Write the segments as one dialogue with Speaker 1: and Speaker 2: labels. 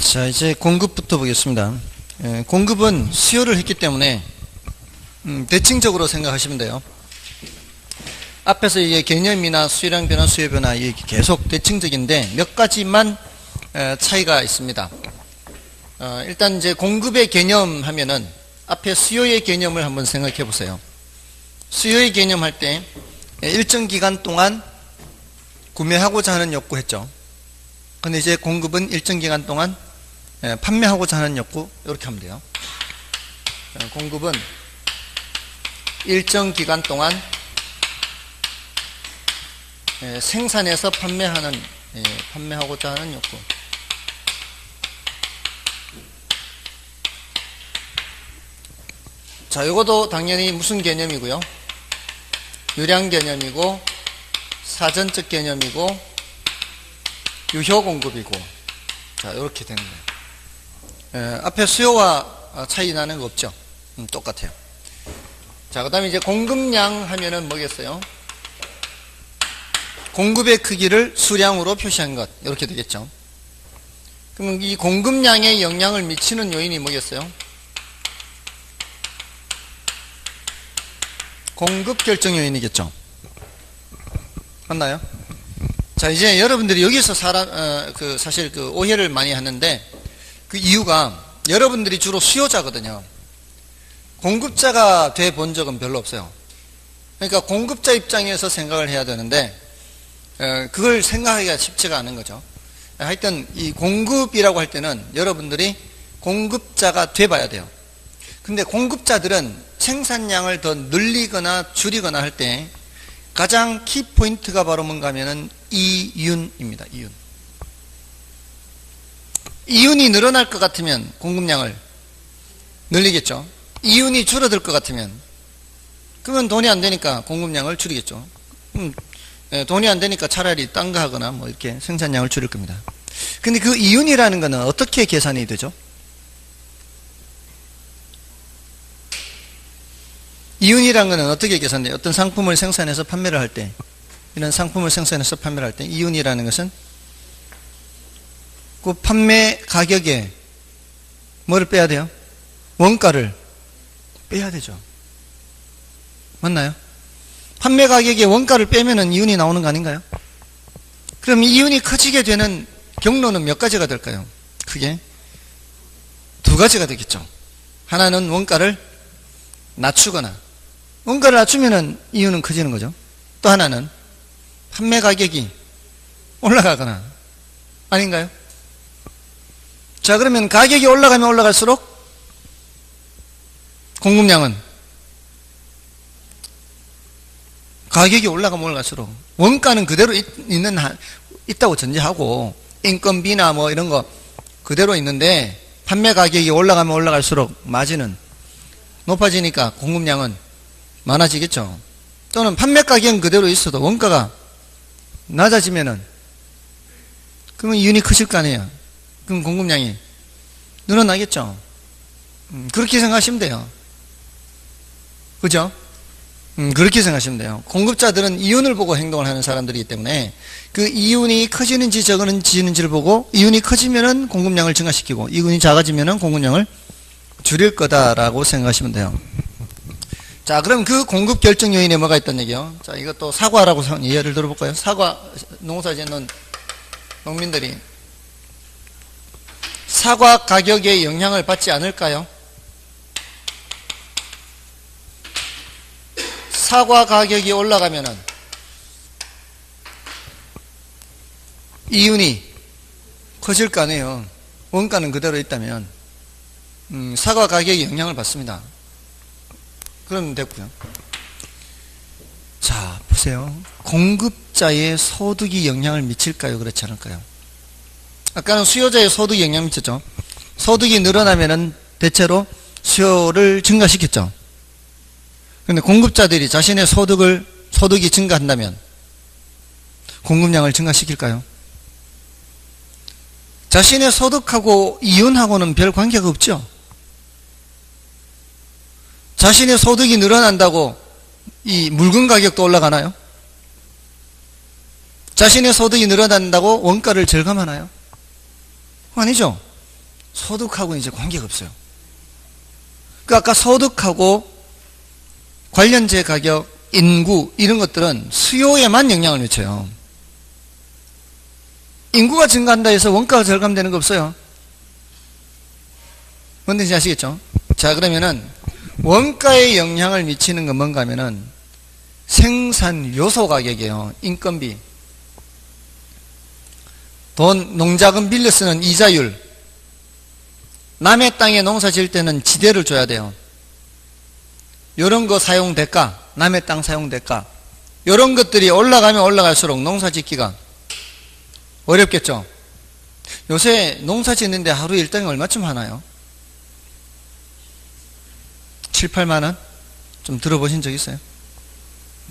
Speaker 1: 자, 이제 공급부터 보겠습니다. 공급은 수요를 했기 때문에 대칭적으로 생각하시면 돼요. 앞에서 이게 개념이나 수요량 변화, 수요 변화 이게 계속 대칭적인데 몇 가지만 차이가 있습니다. 일단 이제 공급의 개념 하면은 앞에 수요의 개념을 한번 생각해 보세요. 수요의 개념 할 때 일정 기간 동안 구매하고자 하는 욕구 했죠. 근데 이제 공급은 일정 기간 동안 판매하고자 하는 욕구, 이렇게 하면 돼요. 공급은 일정 기간 동안 생산해서 판매하고자 하는 욕구. 자, 이것도 당연히 무슨 개념이고요? 유량 개념이고, 사전적 개념이고, 유효 공급이고, 자, 이렇게 되는 거예요. 앞에 수요와 차이 나는 거 없죠? 똑같아요. 자, 그 다음에 이제 공급량 하면은 뭐겠어요? 공급의 크기를 수량으로 표시한 것, 이렇게 되겠죠. 그러면 이 공급량에 영향을 미치는 요인이 뭐겠어요? 공급 결정 요인이겠죠. 맞나요? 자, 이제 여러분들이 여기서 사실 오해를 많이 하는데, 그 이유가 여러분들이 주로 수요자거든요. 공급자가 돼 본 적은 별로 없어요. 그러니까 공급자 입장에서 생각을 해야 되는데, 그걸 생각하기가 쉽지가 않은 거죠. 하여튼 이 공급이라고 할 때는 여러분들이 공급자가 돼 봐야 돼요. 근데 공급자들은 생산량을 더 늘리거나 줄이거나 할 때 가장 키포인트가 바로 뭔가 하면은 이윤입니다. 이윤이 늘어날 것 같으면 공급량을 늘리겠죠. 이윤이 줄어들 것 같으면, 그러면 돈이 안 되니까 공급량을 줄이겠죠. 돈이 안 되니까 차라리 딴 거 하거나 뭐 이렇게 생산량을 줄일 겁니다. 근데 그 이윤이라는 거는 어떻게 계산이 되죠? 이윤이라는 거는 어떻게 계산돼요? 어떤 상품을 생산해서 판매를 할 때, 이런 상품을 생산해서 판매를 할 때 이윤이라는 것은 그 판매 가격에 뭐를 빼야 돼요? 원가를 빼야 되죠. 맞나요? 판매 가격에 원가를 빼면은 이윤이 나오는 거 아닌가요? 그럼 이윤이 커지게 되는 경로는 몇 가지가 될까요? 크게 두 가지가 되겠죠. 하나는 원가를 낮추거나, 원가를 낮추면은 이윤은 커지는 거죠. 또 하나는 판매 가격이 올라가거나, 아닌가요? 자, 그러면 가격이 올라가면 올라갈수록 공급량은, 가격이 올라가면 올라갈수록 원가는 그대로 있다고 전제하고 인건비나 뭐 이런 거 그대로 있는데, 판매 가격이 올라가면 올라갈수록 마진은 높아지니까 공급량은 많아지겠죠. 또는 판매 가격은 그대로 있어도 원가가 낮아지면은, 그러면 이윤이 커질 거 아니에요. 그럼 공급량이 늘어나겠죠. 그렇게 생각하시면 돼요. 그죠? 그렇게 생각하시면 돼요. 공급자들은 이윤을 보고 행동을 하는 사람들이기 때문에 그 이윤이 커지는지 적어지는지를 보고, 이윤이 커지면은 공급량을 증가시키고, 이윤이 작아지면은 공급량을 줄일 거다라고 생각하시면 돼요. 자, 그럼 그 공급 결정 요인에 뭐가 있다는 얘기요? 자, 이것도 사과라고 예를 들어볼까요? 사과 농사 짓는 농민들이 사과 가격에 영향을 받지 않을까요? 사과 가격이 올라가면은 이윤이 커질 거 아니에요. 원가는 그대로 있다면 사과 가격이 영향을 받습니다. 그러면 됐고요. 자, 보세요. 공급자의 소득이 영향을 미칠까요? 그렇지 않을까요? 아까는 수요자의 소득이 영향을 미쳤죠. 소득이 늘어나면은 대체로 수요를 증가시켰죠. 그런데 공급자들이 자신의 소득이 증가한다면 공급량을 증가시킬까요? 자신의 소득하고 이윤하고는 별 관계가 없죠. 자신의 소득이 늘어난다고 이 물건 가격도 올라가나요? 자신의 소득이 늘어난다고 원가를 절감하나요? 아니죠. 소득하고는 이제 관계가 없어요. 그 아까 소득하고 관련재 가격, 인구 이런 것들은 수요에만 영향을 미쳐요. 인구가 증가한다 해서 원가가 절감되는 거 없어요. 뭔지 아시겠죠? 자, 그러면은 원가에 영향을 미치는 건 뭔가 하면은 생산 요소 가격이에요. 인건비, 돈, 농자금 빌려 쓰는 이자율, 남의 땅에 농사 지을 때는 지대를 줘야 돼요. 이런 거 사용 대가, 남의 땅 사용 대가, 이런 것들이 올라가면 올라갈수록 농사 짓기가 어렵겠죠. 요새 농사 짓는데 하루 일당이 얼마쯤 하나요? 7, 8만 원? 좀 들어보신 적 있어요?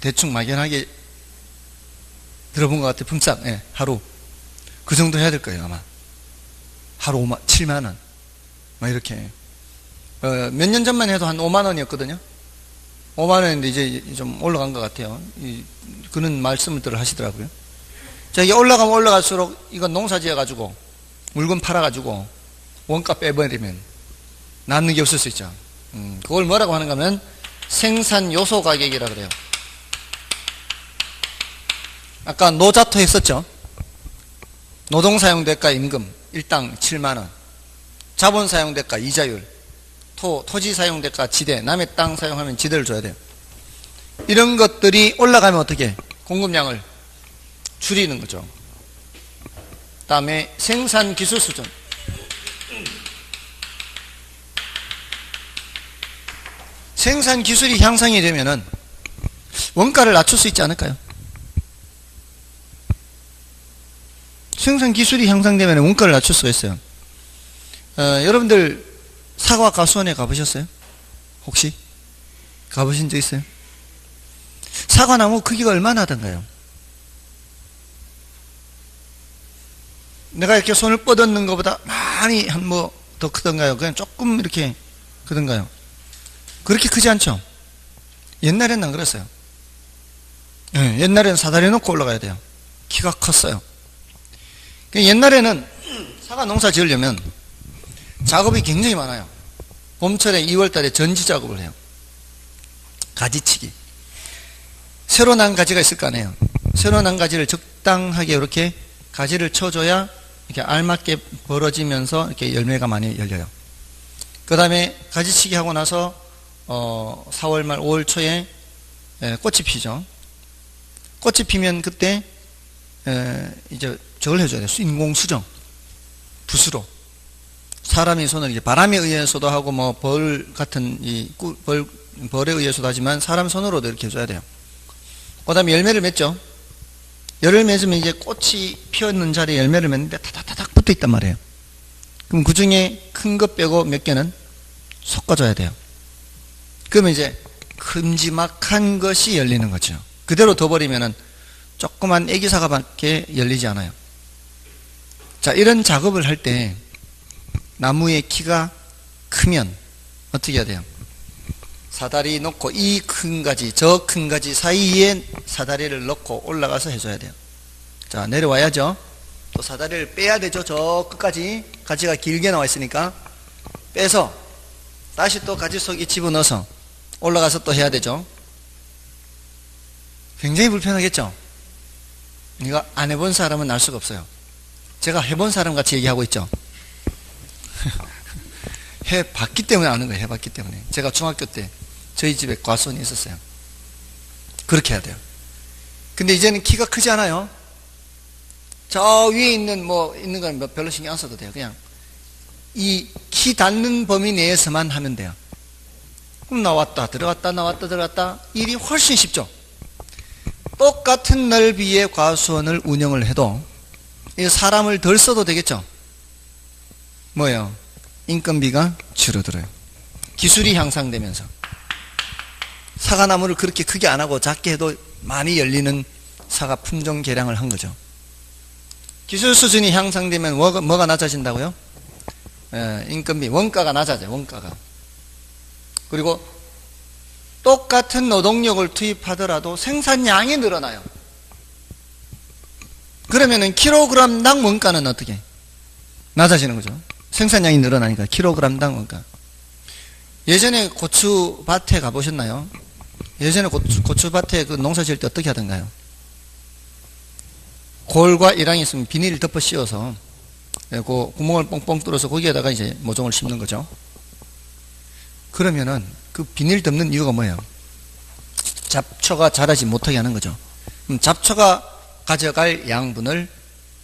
Speaker 1: 대충 막연하게 들어본 것 같아요. 품삯, 예, 하루. 그 정도 해야 될 거예요, 아마. 하루 7만 원. 막 이렇게. 몇 년 전만 해도 한 5만 원이었거든요. 5만 원인데 이제 좀 올라간 것 같아요. 그런 말씀들을 하시더라고요. 자, 이게 올라가면 올라갈수록 이건 농사 지어가지고 물건 팔아가지고 원가 빼버리면 남는 게 없을 수 있죠. 그걸 뭐라고 하는가 하면 생산 요소 가격이라 그래요. 아까 노자토 했었죠. 노동사용대가 임금 일당 7만원, 자본사용대가 이자율, 토지사용대가 지대, 남의 땅 사용하면 지대를 줘야 돼요. 이런 것들이 올라가면 어떻게? 공급량을 줄이는 거죠. 그 다음에 생산기술 수준. 생산기술이 향상이 되면은 원가를 낮출 수 있지 않을까요? 생산기술이 향상되면 원가를 낮출 수가 있어요. 여러분들 사과 가수원에 가보셨어요? 혹시? 가보신 적 있어요? 사과나무 크기가 얼마나 하던가요? 내가 이렇게 손을 뻗었는 것보다 많이 뭐 더 크던가요? 그냥 조금 이렇게 크던가요? 그렇게 크지 않죠? 옛날에는 안 그랬어요. 옛날에는 사다리 놓고 올라가야 돼요. 키가 컸어요. 옛날에는 사과 농사 지으려면 작업이 굉장히 많아요. 봄철에 2월달에 전지 작업을 해요. 가지치기. 새로 난 가지가 있을 거 아니에요. 새로 난 가지를 적당하게 이렇게 가지를 쳐줘야 이렇게 알맞게 벌어지면서 이렇게 열매가 많이 열려요. 그 다음에 가지치기 하고 나서 4월 말 5월 초에 꽃이 피죠. 꽃이 피면 그때 이제 저걸 해줘야 돼요. 인공수정. 붓으로. 사람이 손을 이제 바람에 의해서도 하고 뭐 벌 같은 벌에 의해서도 하지만 사람 손으로도 이렇게 해줘야 돼요. 그 다음에 열매를 맺죠. 열을 맺으면 이제 꽃이 피었는 자리에 열매를 맺는데 타닥타닥 붙어 있단 말이에요. 그럼 그 중에 큰 것 빼고 몇 개는 섞어줘야 돼요. 그러면 이제 큼지막한 것이 열리는 거죠. 그대로 둬버리면은 조그만 애기 사과밖에 열리지 않아요. 자, 이런 작업을 할 때 나무의 키가 크면 어떻게 해야 돼요? 사다리 놓고 이 큰 가지, 저 큰 가지 사이에 사다리를 넣고 올라가서 해줘야 돼요. 자, 내려와야죠. 또 사다리를 빼야 되죠. 저 끝까지 가지가 길게 나와 있으니까 빼서 다시 또 가지 속에 집어넣어서 올라가서 또 해야 되죠. 굉장히 불편하겠죠. 이거 안 해본 사람은 알 수가 없어요. 제가 해본 사람 같이 얘기하고 있죠. 해봤기 때문에 아는 거예요. 해봤기 때문에. 제가 중학교 때 저희 집에 과수원이 있었어요. 그렇게 해야 돼요. 근데 이제는 키가 크지 않아요. 저 위에 있는 있는 건 별로 신경 안 써도 돼요. 그냥 이 키 닿는 범위 내에서만 하면 돼요. 그럼 나왔다 들어갔다 나왔다 들어갔다 일이 훨씬 쉽죠. 똑같은 넓이의 과수원을 운영을 해도 사람을 덜 써도 되겠죠. 뭐예요? 인건비가 줄어들어요. 기술이 향상되면서. 사과나무를 그렇게 크게 안 하고 작게 해도 많이 열리는 사과 품종 개량을 한 거죠. 기술 수준이 향상되면 뭐가 낮아진다고요? 인건비, 원가가 낮아져요. 원가가. 그리고 똑같은 노동력을 투입하더라도 생산량이 늘어나요. 그러면은 킬로그램당 원가는 어떻게? 낮아지는 거죠. 생산량이 늘어나니까 킬로그램당 원가. 예전에 고추밭에 가보셨나요? 예전에 고추밭에 그 농사 지을 때 어떻게 하던가요? 골과 이랑이 있으면 비닐을 덮어 씌워서 그 구멍을 뻥뻥 뚫어서 거기에다가 이제 모종을 심는 거죠. 그러면은 그 비닐 덮는 이유가 뭐예요? 잡초가 자라지 못하게 하는 거죠. 그럼 잡초가 가져갈 양분을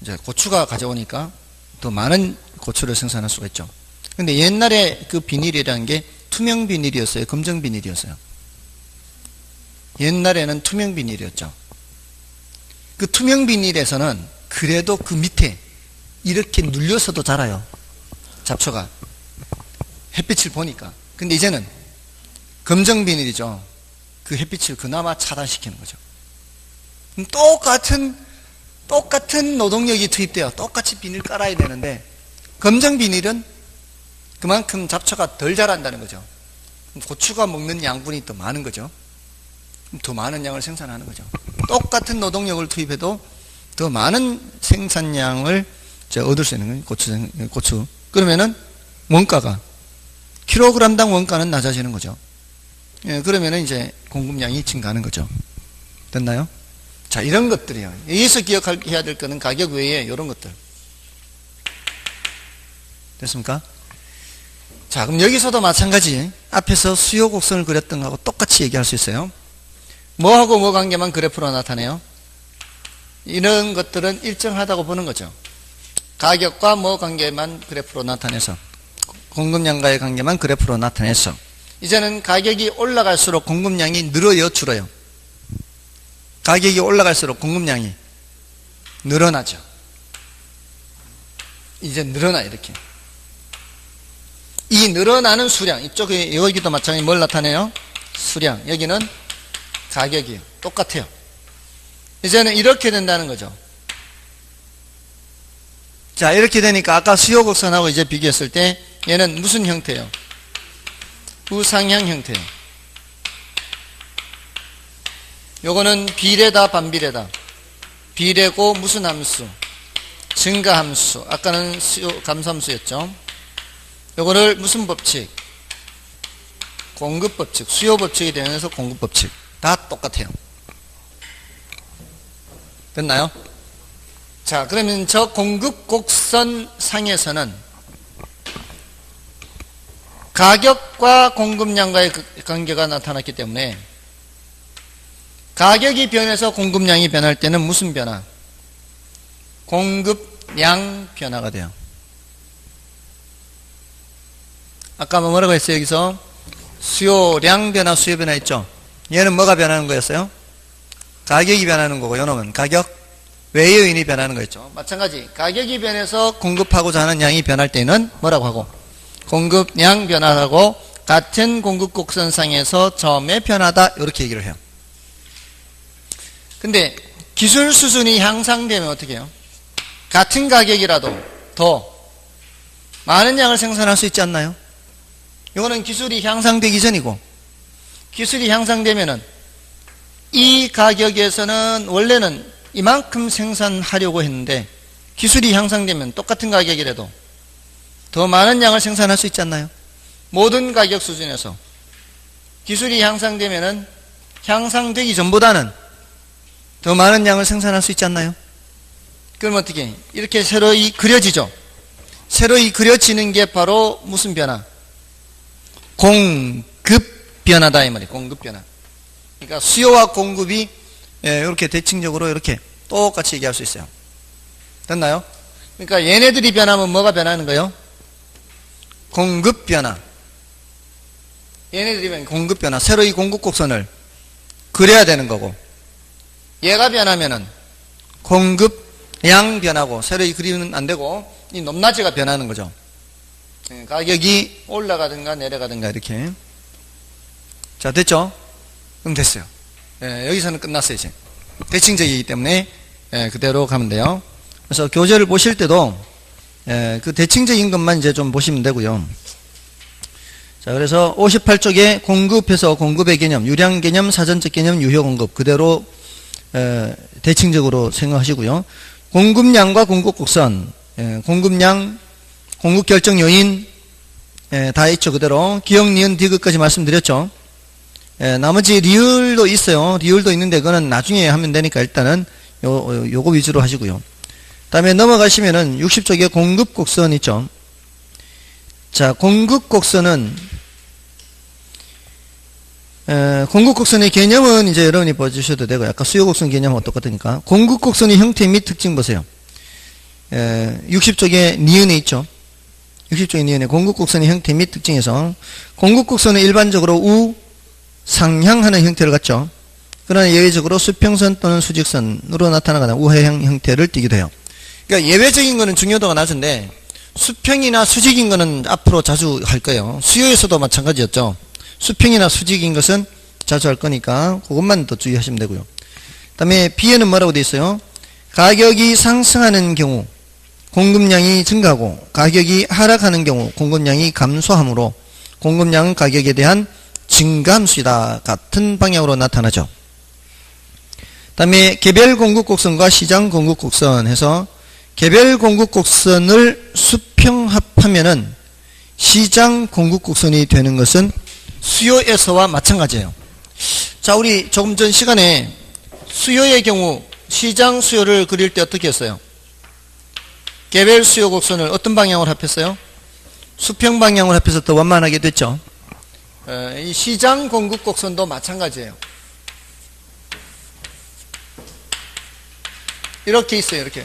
Speaker 1: 이제 고추가 가져오니까 더 많은 고추를 생산할 수가 있죠. 근데 옛날에 그 비닐이라는 게 투명 비닐이었어요? 검정 비닐이었어요? 옛날에는 투명 비닐이었죠. 그 투명 비닐에서는 그래도 그 밑에 이렇게 눌려서도 자라요. 잡초가. 햇빛을 보니까. 근데 이제는 검정 비닐이죠. 그 햇빛을 그나마 차단시키는 거죠. 똑같은 노동력이 투입돼요. 똑같이 비닐 깔아야 되는데 검정 비닐은 그만큼 잡초가 덜 자란다는 거죠. 고추가 먹는 양분이 더 많은 거죠. 더 많은 양을 생산하는 거죠. 똑같은 노동력을 투입해도 더 많은 생산량을 얻을 수 있는 거예요. 고추. 그러면은 원가가 킬로그램당 원가는 낮아지는 거죠. 예, 그러면은 이제 공급량이 증가하는 거죠. 됐나요? 자, 이런 것들이요. 여기서 기억해야 될 거는 가격 외에 이런 것들. 됐습니까? 자, 그럼 여기서도 마찬가지 앞에서 수요 곡선을 그렸던 거하고 똑같이 얘기할 수 있어요. 뭐하고 뭐 관계만 그래프로 나타내요? 이런 것들은 일정하다고 보는 거죠. 가격과 뭐 관계만 그래프로 나타내서, 공급량과의 관계만 그래프로 나타내서, 이제는 가격이 올라갈수록 공급량이 늘어요, 줄어요? 가격이 올라갈수록 공급량이 늘어나죠. 이제 늘어나, 이렇게. 이 늘어나는 수량, 이쪽에, 여기도 마찬가지 뭘 나타내요? 수량. 여기는 가격이에요. 똑같아요. 이제는 이렇게 된다는 거죠. 자, 이렇게 되니까 아까 수요 곡선하고 이제 비교했을 때 얘는 무슨 형태예요? 우상향 형태예요. 요거는 비례다, 반비례다. 비례고 무슨 함수? 증가함수. 아까는 감소함수였죠. 요거를 무슨 법칙? 공급법칙. 수요법칙이 되면서 공급법칙. 다 똑같아요. 됐나요? 자, 그러면 저 공급 곡선 상에서는 가격과 공급량과의 관계가 나타났기 때문에 가격이 변해서 공급량이 변할 때는 무슨 변화? 공급량 변화가 돼요. 아까 뭐라고 했어요? 여기서 수요량 변화, 수요 변화 있죠? 얘는 뭐가 변하는 거였어요? 가격이 변하는 거고, 요놈은 가격 외의 요인이 변하는 거였죠. 마찬가지 가격이 변해서 공급하고자 하는 양이 변할 때는 뭐라고 하고? 공급량 변화하고 같은 공급 곡선상에서 점의 변화다, 이렇게 얘기를 해요. 근데 기술 수준이 향상되면 어떻게 해요? 같은 가격이라도 더 많은 양을 생산할 수 있지 않나요? 이거는 기술이 향상되기 전이고, 기술이 향상되면은 이 가격에서는 원래는 이만큼 생산하려고 했는데 기술이 향상되면 똑같은 가격이라도 더 많은 양을 생산할 수 있지 않나요? 모든 가격 수준에서 기술이 향상되면은 향상되기 전보다는 더 많은 양을 생산할 수 있지 않나요? 그럼 어떻게 해? 이렇게 새로이 그려지죠. 새로이 그려지는 게 바로 무슨 변화? 공급 변화다, 이 말이에요. 공급 변화. 그러니까 수요와 공급이 이렇게 대칭적으로 이렇게 똑같이 얘기할 수 있어요. 됐나요? 그러니까 얘네들이 변하면 뭐가 변하는 거예요? 공급 변화. 얘네들이 변하면 공급 변화. 새로이 공급 곡선을 그려야 되는 거고, 얘가 변하면은 공급량 변하고, 새로이 그리면 안 되고 이 높낮이가 변하는 거죠. 가격이 올라가든가 내려가든가 이렇게. 자, 됐죠? 그럼 됐어요. 여기서는 끝났어요. 이제 대칭적이기 때문에 그대로 가면 돼요. 그래서 교재를 보실 때도 그 대칭적인 것만 이제 좀 보시면 되고요. 자, 그래서 58쪽에 공급해서 공급의 개념, 유량 개념, 사전적 개념, 유효 공급 그대로 대칭적으로 생각하시고요. 공급량과 공급 곡선, 공급량, 공급 결정 요인 다 있죠. 그대로 기억, 니은, 디귿까지 말씀드렸죠. 나머지 리을도 있어요. 리을도 있는데 그거는 나중에 하면 되니까 일단은 요거 위주로 하시고요. 다음에 넘어가시면은 60쪽에 공급 곡선 있죠. 자, 공급 곡선은 공급 곡선의 개념은 이제 여러분이 봐주셔도 되고, 아까 수요 곡선 개념하고 똑같으니까. 공급 곡선의 형태 및 특징 보세요. 60쪽에 니은에 있죠. 60쪽에 니은에 공급 곡선의 형태 및 특징에서 공급 곡선은 일반적으로 우상향하는 형태를 갖죠. 그러나 예외적으로 수평선 또는 수직선으로 나타나거나 우하향 형태를 띠기도 해요. 그러니까 예외적인 거는 중요도가 낮은데 수평이나 수직인 거는 앞으로 자주 할 거예요. 수요에서도 마찬가지였죠. 수평이나 수직인 것은 자주 할 거니까 그것만 더 주의하시면 되고요. 그 다음에 B에는 뭐라고 되어 있어요? 가격이 상승하는 경우 공급량이 증가하고 가격이 하락하는 경우 공급량이 감소하므로 공급량은 가격에 대한 증감수이다. 같은 방향으로 나타나죠. 그 다음에 개별 공급 곡선과 시장 공급 곡선 해서 개별 공급 곡선을 수평합하면은 시장 공급 곡선이 되는 것은 수요에서와 마찬가지예요. 자, 우리 조금 전 시간에 수요의 경우 시장 수요를 그릴 때 어떻게 했어요? 개별 수요 곡선을 어떤 방향으로 합했어요? 수평 방향으로 합해서 더 완만하게 됐죠. 이 시장 공급 곡선도 마찬가지예요. 이렇게 있어요. 이렇게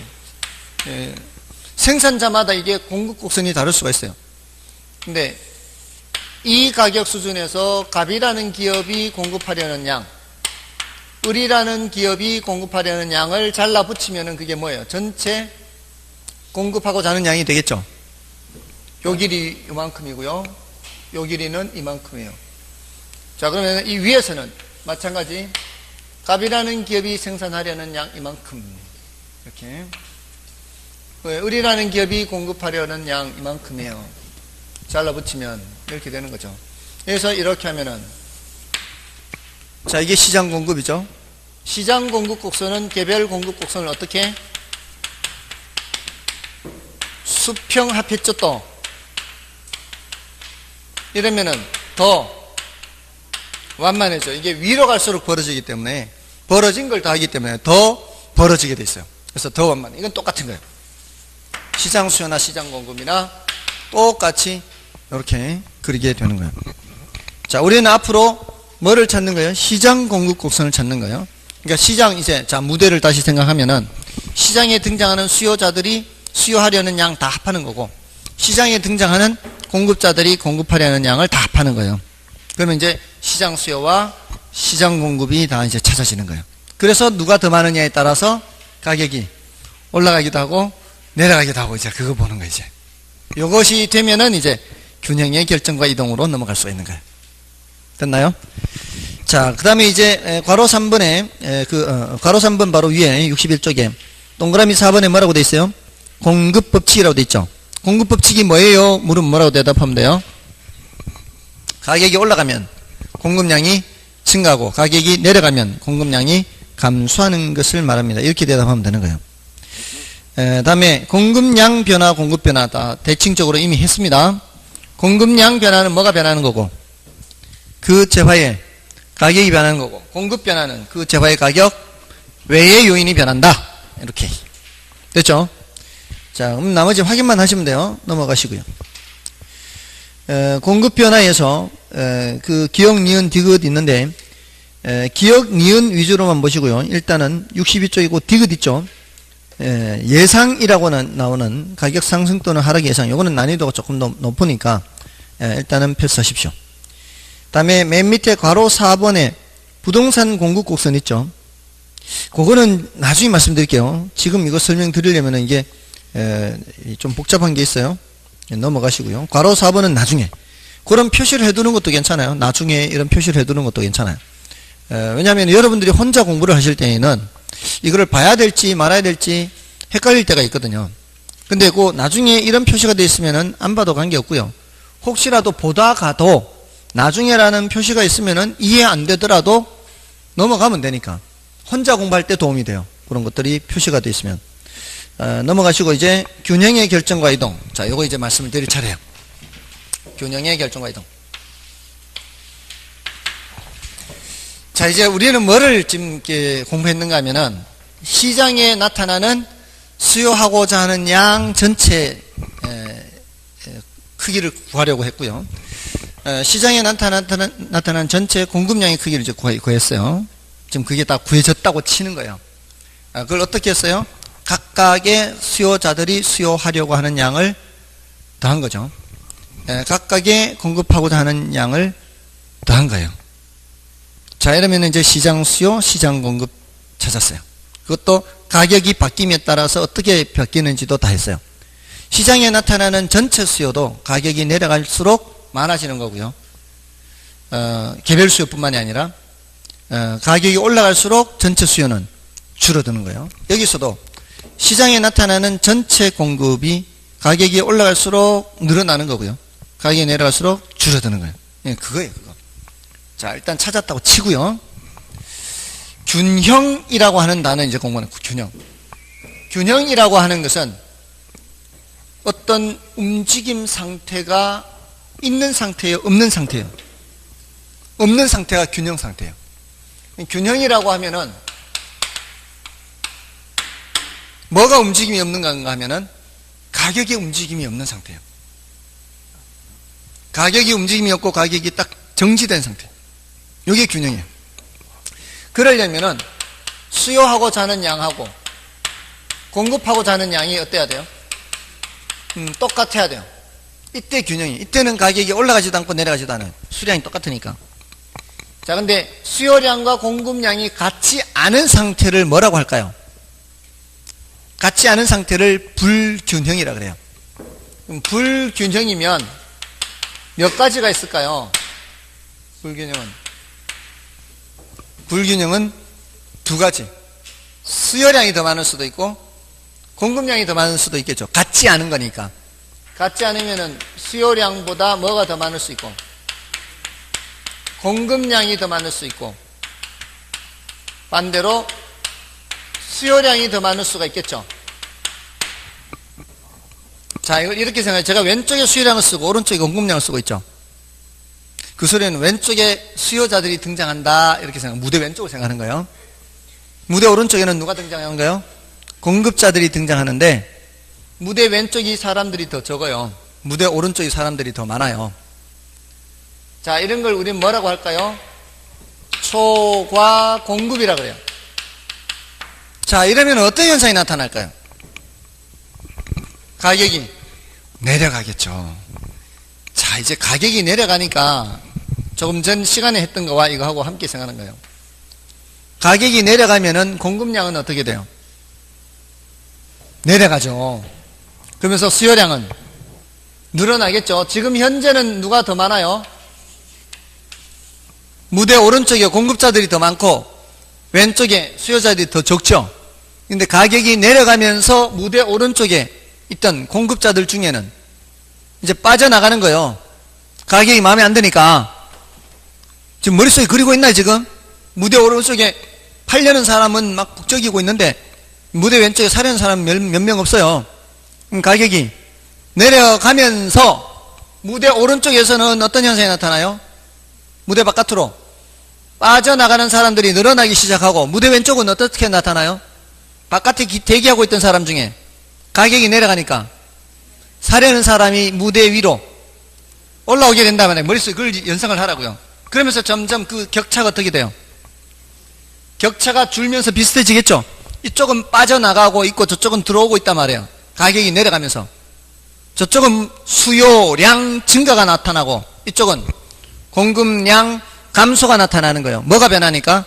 Speaker 1: 생산자마다 이게 공급 곡선이 다를 수가 있어요. 근데 이 가격 수준에서 갑이라는 기업이 공급하려는 양, 을이라는 기업이 공급하려는 양을 잘라 붙이면은 그게 뭐예요? 전체 공급하고자 하는 양이 되겠죠. 요 길이 이만큼이고요. 요 길이는 이만큼이에요. 자, 그러면 이 위에서는 마찬가지 갑이라는 기업이 생산하려는 양 이만큼, 이렇게 을이라는 기업이 공급하려는 양 이만큼이에요. 잘라 붙이면 이렇게 되는 거죠. 그래서 이렇게 하면은, 자, 이게 시장 공급이죠. 시장 공급 곡선은 개별 공급 곡선을 어떻게? 수평합했죠. 또 이러면은 더 완만해져. 이게 위로 갈수록 벌어지기 때문에, 벌어진 걸 더 하기 때문에 더 벌어지게 돼 있어요. 그래서 더 완만해. 이건 똑같은 거예요. 시장 수요나 시장 공급이나 똑같이 이렇게 그리게 되는 거예요. 자, 우리는 앞으로 뭐를 찾는 거예요? 시장 공급 곡선을 찾는 거예요. 그러니까 시장, 이제 자, 무대를 다시 생각하면은 시장에 등장하는 수요자들이 수요하려는 양 다 합하는 거고, 시장에 등장하는 공급자들이 공급하려는 양을 다 합하는 거예요. 그러면 이제 시장 수요와 시장 공급이 다 이제 찾아지는 거예요. 그래서 누가 더 많으냐에 따라서 가격이 올라가기도 하고 내려가기도 하고, 이제 그거 보는 거예요. 이제 이것이 되면은 이제 균형의 결정과 이동으로 넘어갈 수가 있는 거예요. 됐나요? 자, 그 다음에 이제 괄호 3번에 괄호 3번 바로 위에 61쪽에 동그라미 4번에 뭐라고 돼 있어요? 공급법칙이라고 돼 있죠. 공급법칙이 뭐예요? 물으면 뭐라고 대답하면 돼요? 가격이 올라가면 공급량이 증가하고 가격이 내려가면 공급량이 감소하는 것을 말합니다. 이렇게 대답하면 되는 거예요. 다음에 공급량 변화, 공급 변화 다 대칭적으로 이미 했습니다. 공급량 변화는 뭐가 변하는 거고, 그 재화의 가격이 변하는 거고, 공급 변화는 그 재화의 가격 외의 요인이 변한다. 이렇게 됐죠? 자, 그럼 나머지 확인만 하시면 돼요. 넘어가시고요. 공급 변화에서 그 기억, 니은, 디귿 있는데 기억, 니은 위주로만 보시고요. 일단은 62쪽이고 디귿 있죠. 예상이라고 나오는 가격 상승 또는 하락 예상, 요거는 난이도가 조금 더 높으니까 일단은 패스하십시오. 다음에 맨 밑에 괄호 4번에 부동산 공급 곡선 있죠. 그거는 나중에 말씀드릴게요. 지금 이거 설명드리려면 이게 좀 복잡한 게 있어요. 넘어가시고요. 괄호 4번은 나중에 그런 표시를 해두는 것도 괜찮아요. 나중에 이런 표시를 해두는 것도 괜찮아요. 왜냐하면 여러분들이 혼자 공부를 하실 때에는 이거를 봐야 될지 말아야 될지 헷갈릴 때가 있거든요. 근데 그 나중에 이런 표시가 되어 있으면은 안 봐도 관계없고요. 혹시라도 보다가도 나중에라는 표시가 있으면은 이해 안 되더라도 넘어가면 되니까 혼자 공부할 때 도움이 돼요. 그런 것들이 표시가 되어 있으면. 넘어가시고 이제 균형의 결정과 이동. 자, 요거 이제 말씀을 드릴 차례예요. 균형의 결정과 이동. 자, 이제 우리는 뭐를 지금 이렇게 공부했는가 하면은 시장에 나타나는 수요하고자 하는 양 전체 크기를 구하려고 했고요. 시장에 나타나는 전체 공급량의 크기를 이제 구했어요. 지금 그게 다 구해졌다고 치는 거예요. 그걸 어떻게 했어요? 각각의 수요자들이 수요하려고 하는 양을 더한 거죠. 각각의 공급하고자 하는 양을 더한 거예요. 자, 이러면 이제 시장 수요, 시장 공급 찾았어요. 그것도 가격이 바뀜에 따라서 어떻게 바뀌는지도 다 했어요. 시장에 나타나는 전체 수요도 가격이 내려갈수록 많아지는 거고요. 개별 수요뿐만이 아니라 가격이 올라갈수록 전체 수요는 줄어드는 거예요. 여기서도 시장에 나타나는 전체 공급이 가격이 올라갈수록 늘어나는 거고요. 가격이 내려갈수록 줄어드는 거예요. 예, 그거예요, 그거. 자, 일단 찾았다고 치고요. 균형이라고 하는 단어 이제 공부하는 균형. 균형이라고 하는 것은 어떤 움직임 상태가 있는 상태예요, 없는 상태예요? 없는 상태가 균형 상태예요. 균형이라고 하면은 뭐가 움직임이 없는가 하면은 가격의 움직임이 없는 상태예요. 가격이 움직임이 없고 가격이 딱 정지된 상태. 이게 균형이에요. 그러려면은 수요하고자 하는 양하고 공급하고자 하는 양이 어때야 돼요? 똑같아야 돼요. 이때 균형이. 이때는 가격이 올라가지도 않고 내려가지도 않아요. 수량이 똑같으니까. 자, 근데 수요량과 공급량이 같지 않은 상태를 뭐라고 할까요? 같지 않은 상태를 불균형이라 그래요. 그럼 불균형이면 몇 가지가 있을까요? 불균형은 두 가지. 수요량이 더 많을 수도 있고 공급량이 더 많을 수도 있겠죠. 같지 않은 거니까. 같지 않으면은 수요량보다 뭐가 더 많을 수 있고 공급량이 더 많을 수 있고 반대로 수요량이 더 많을 수가 있겠죠. 자, 이걸 이렇게 생각해요. 제가 왼쪽에 수요량을 쓰고 오른쪽에 공급량을 쓰고 있죠. 그 소리는 왼쪽에 수요자들이 등장한다 이렇게 생각. 무대 왼쪽을 생각하는 거예요. 무대 오른쪽에는 누가 등장하는 거예요? 공급자들이 등장하는데 무대 왼쪽이 사람들이 더 적어요. 무대 오른쪽이 사람들이 더 많아요. 자, 이런 걸 우리는 뭐라고 할까요? 초과 공급이라 그래요. 자, 이러면 어떤 현상이 나타날까요? 가격이 내려가겠죠. 자, 이제 가격이 내려가니까 조금 전 시간에 했던 거와 이거하고 함께 생각하는 거예요. 가격이 내려가면은 공급량은 어떻게 돼요? 내려가죠. 그러면서 수요량은 늘어나겠죠. 지금 현재는 누가 더 많아요? 무대 오른쪽에 공급자들이 더 많고 왼쪽에 수요자들이 더 적죠. 근데 가격이 내려가면서 무대 오른쪽에 있던 공급자들 중에는 이제 빠져나가는 거예요. 가격이 마음에 안 드니까. 지금 머릿속에 그리고 있나요, 지금? 무대 오른쪽에 팔려는 사람은 막 북적이고 있는데 무대 왼쪽에 사려는 사람 몇 명 없어요. 가격이 내려가면서 무대 오른쪽에서는 어떤 현상이 나타나요? 무대 바깥으로 빠져나가는 사람들이 늘어나기 시작하고 무대 왼쪽은 어떻게 나타나요? 바깥에 대기하고 있던 사람 중에 가격이 내려가니까 사려는 사람이 무대 위로 올라오게 된다면 머릿속에 그걸 연상을 하라고요. 그러면서 점점 그 격차가 어떻게 돼요? 격차가 줄면서 비슷해지겠죠. 이쪽은 빠져나가고 있고 저쪽은 들어오고 있단 말이에요. 가격이 내려가면서 저쪽은 수요량 증가가 나타나고 이쪽은 공급량 감소가 나타나는 거예요. 뭐가 변하니까?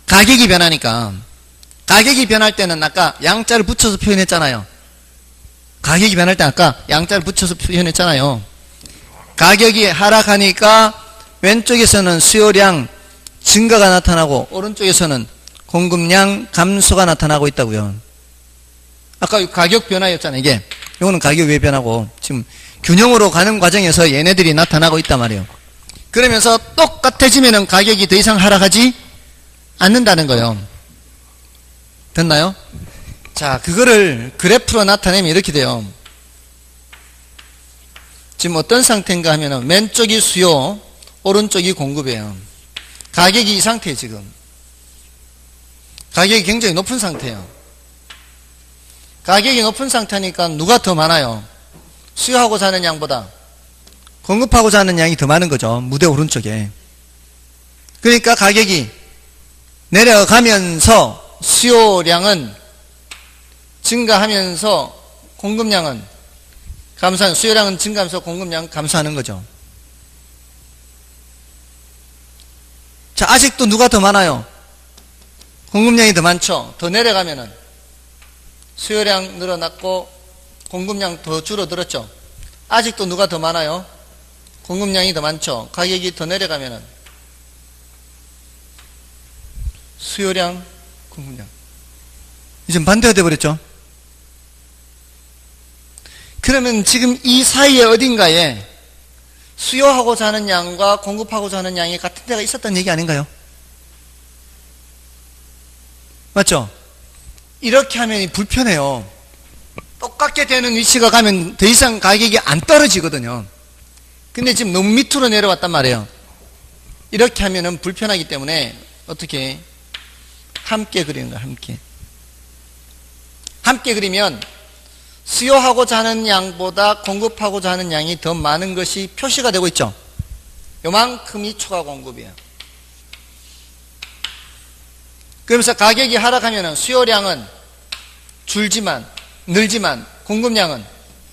Speaker 1: 가격이 변하니까. 가격이 변할 때는 아까 양자를 붙여서 표현했잖아요. 가격이 변할 때 아까 양자를 붙여서 표현했잖아요. 가격이 하락하니까 왼쪽에서는 수요량 증가가 나타나고 오른쪽에서는 공급량 감소가 나타나고 있다고요. 아까 가격 변화였잖아요. 이게 이거는 가격 왜 변하고 지금 균형으로 가는 과정에서 얘네들이 나타나고 있단 말이에요. 그러면서 똑같아지면은 가격이 더 이상 하락하지 않는다는 거예요. 됐나요? 자, 그거를 그래프로 나타내면 이렇게 돼요. 지금 어떤 상태인가 하면은 왼쪽이 수요, 오른쪽이 공급이에요. 가격이 이 상태예요, 지금. 가격이 굉장히 높은 상태예요. 가격이 높은 상태니까 누가 더 많아요? 수요하고자 하는 양보다 공급하고자 하는 양이 더 많은 거죠. 무대 오른쪽에. 그러니까 가격이 내려가면서 수요량은 증가하면서 공급량은 감소하는, 수요량은 증가하면서 공급량은 감소하는 거죠. 자, 아직도 누가 더 많아요? 공급량이 더 많죠. 더 내려가면은 수요량 늘어났고 공급량 더 줄어들었죠. 아직도 누가 더 많아요? 공급량이 더 많죠. 가격이 더 내려가면은 수요량, 공급량. 이제 반대가 돼버렸죠. 그러면 지금 이 사이에 어딘가에 수요하고자 하는 양과 공급하고자 하는 양이 같은 데가 있었다는 얘기 아닌가요? 맞죠? 이렇게 하면 불편해요. 똑같게 되는 위치가 가면 더 이상 가격이 안 떨어지거든요. 근데 지금 너무 밑으로 내려왔단 말이에요. 이렇게 하면은 불편하기 때문에 어떻게 함께 그리는 거야, 함께. 함께 그리면 수요하고자 하는 양보다 공급하고자 하는 양이 더 많은 것이 표시가 되고 있죠. 요만큼이 초과 공급이에요. 그러면서 가격이 하락하면 수요량은 줄지만, 늘지만 공급량은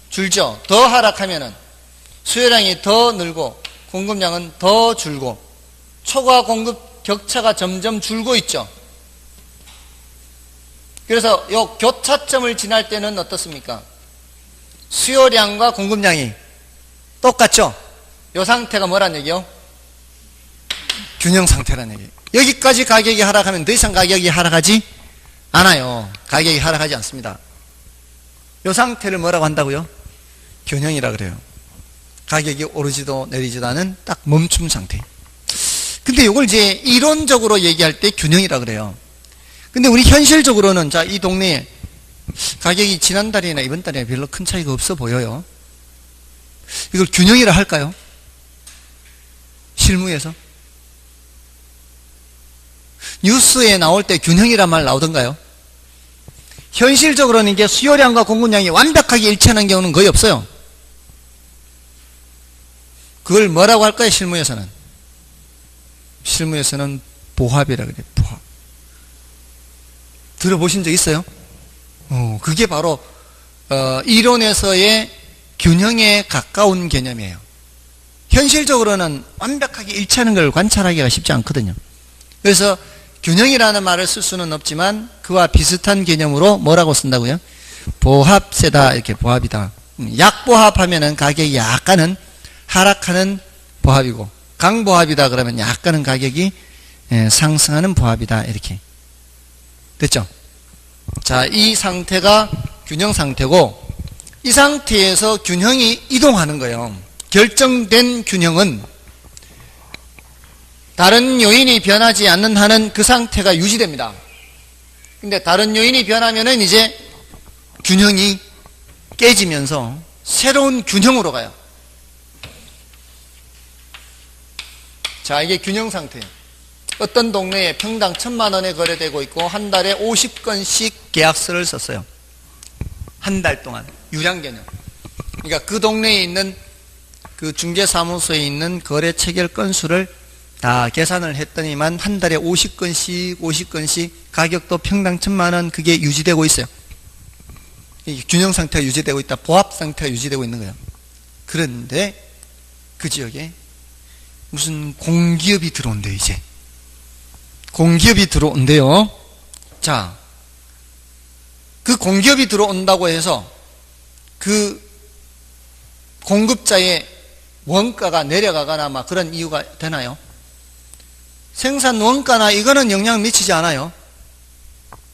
Speaker 1: 줄죠. 더 하락하면 수요량이 더 늘고 공급량은 더 줄고 초과 공급 격차가 점점 줄고 있죠. 그래서 이 교차점을 지날 때는 어떻습니까? 수요량과 공급량이 똑같죠? 이 상태가 뭐란 얘기요? 균형 상태란 얘기예요. 여기까지 가격이 하락하면 더 이상 가격이 하락하지 않아요. 가격이 하락하지 않습니다. 이 상태를 뭐라고 한다고요? 균형이라 그래요. 가격이 오르지도 내리지도 않은 딱 멈춤 상태. 근데 이걸 이제 이론적으로 얘기할 때 균형이라 그래요. 근데 우리 현실적으로는 자, 이 동네에 가격이 지난달이나 이번 달에 별로 큰 차이가 없어 보여요. 이걸 균형이라 할까요? 실무에서? 뉴스에 나올 때 균형이란 말 나오던가요? 현실적으로는 이게 수요량과 공급량이 완벽하게 일치하는 경우는 거의 없어요. 그걸 뭐라고 할까요? 실무에서는? 실무에서는 보합이라 그래요. 보합. 들어보신 적 있어요? 그게 바로 이론에서의 균형에 가까운 개념이에요. 현실적으로는 완벽하게 일치하는 걸 관찰하기가 쉽지 않거든요. 그래서 균형이라는 말을 쓸 수는 없지만 그와 비슷한 개념으로 뭐라고 쓴다고요? 보합세다, 이렇게 보합이다. 약보합하면은 가격이 약간은 하락하는 보합이고, 강보합이다 그러면 약간은 가격이 상승하는 보합이다, 이렇게. 됐죠? 자, 이 상태가 균형 상태고, 이 상태에서 균형이 이동하는 거예요. 결정된 균형은 다른 요인이 변하지 않는 한은 그 상태가 유지됩니다. 근데 다른 요인이 변하면은 이제 균형이 깨지면서 새로운 균형으로 가요. 자, 이게 균형 상태예요. 어떤 동네에 평당 1,000만 원에 거래되고 있고 한 달에 50건씩 계약서를 썼어요. 한 달 동안. 유량 개념. 그러니까 그 동네에 있는 그 중개사무소에 있는 거래 체결 건수를 다 계산을 했더니만 한 달에 50건씩 가격도 평당 1,000만 원 그게 유지되고 있어요. 균형 상태가 유지되고 있다. 보합 상태가 유지되고 있는 거예요. 그런데 그 지역에 무슨 공기업이 들어온대요, 이제. 공기업이 들어온대요. 자, 그 공기업이 들어온다고 해서 그 공급자의 원가가 내려가거나 막 그런 이유가 되나요? 생산 원가나 이거는 영향을 미치지 않아요.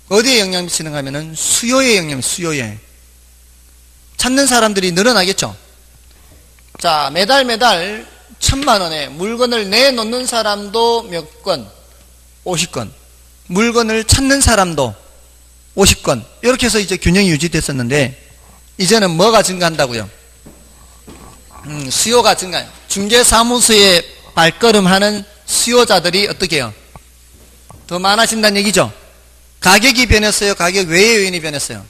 Speaker 1: 어디에 영향을 미치는가 하면은 수요에 영향을, 수요에. 찾는 사람들이 늘어나겠죠. 자, 매달 1,000만 원에 물건을 내놓는 사람도 몇 건? 50건. 물건을 찾는 사람도 50건 이렇게 해서 이제 균형이 유지됐었는데 이제는 뭐가 증가한다고요? 수요가 증가해요. 중개사무소에 발걸음하는 수요자들이 어떻게 해요? 더 많아진다는 얘기죠. 가격이 변했어요? 가격 외의 요인이 변했어요?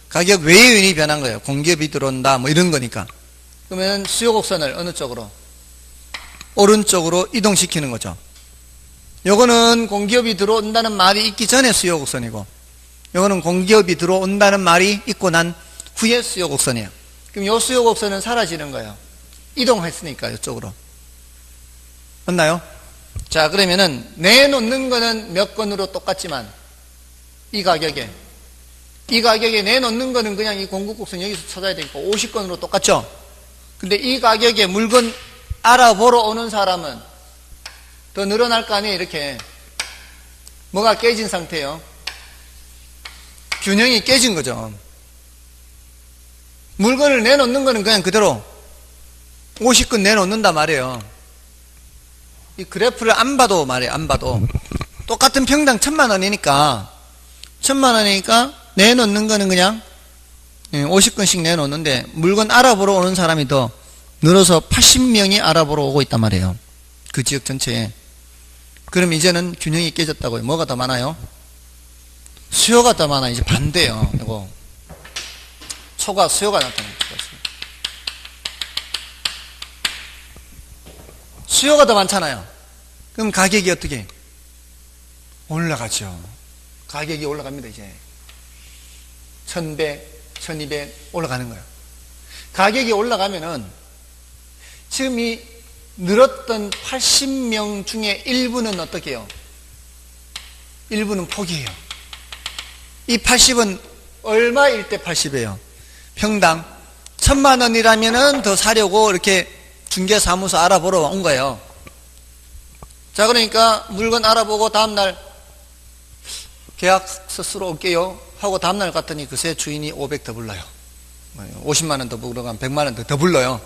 Speaker 1: 가격 외의 요인이 변한 거예요. 공기업이 들어온다 뭐 이런 거니까. 그러면 수요 곡선을 어느 쪽으로? 오른쪽으로 이동시키는 거죠. 요거는 공기업이 들어온다는 말이 있기 전에 수요 곡선이고, 요거는 공기업이 들어온다는 말이 있고 난 후에 수요 곡선이에요. 그럼 요 수요 곡선은 사라지는 거예요. 이동했으니까 이쪽으로. 맞나요? 자, 그러면은 내놓는 거는 몇 건으로 똑같지만 이 가격에 내놓는 거는 그냥 이 공급 곡선 여기서 찾아야 되니까 50건으로 똑같죠? 근데 이 가격에 물건 알아보러 오는 사람은 더 늘어날 거 아니에요. 이렇게 뭐가 깨진 상태예요? 균형이 깨진 거죠. 물건을 내놓는 거는 그냥 그대로 50건 내놓는단 말이에요. 이 그래프를 안 봐도 말이에요. 안 봐도 똑같은 평당 1,000만 원이니까 내놓는 거는 그냥 50건씩 내놓는데 물건 알아보러 오는 사람이 더 늘어서 80명이 알아보러 오고 있단 말이에요. 그 지역 전체에. 그럼 이제는 균형이 깨졌다고요. 뭐가 더 많아요? 수요가 더 많아. 이제 반대예요. 이거 초과 수요가 나타납니다. 수요가 더 많잖아요. 그럼 가격이 어떻게? 올라가죠. 가격이 올라갑니다. 이제 1,100, 1,200 올라가는 거예요. 가격이 올라가면은 지금 이 늘었던 80명 중에 일부는 어떻게 해요? 일부는 포기해요. 이 80은 얼마일 때 80이에요? 평당 1,000만 원이라면은 더 사려고 이렇게 중개사무소 알아보러 온 거예요. 자, 그러니까 물건 알아보고 다음날 계약서 쓰러 올게요 하고 다음날 갔더니 그새 주인이 500 더 불러요. 50만 원 더 불러가면 100만 원 더 불러요.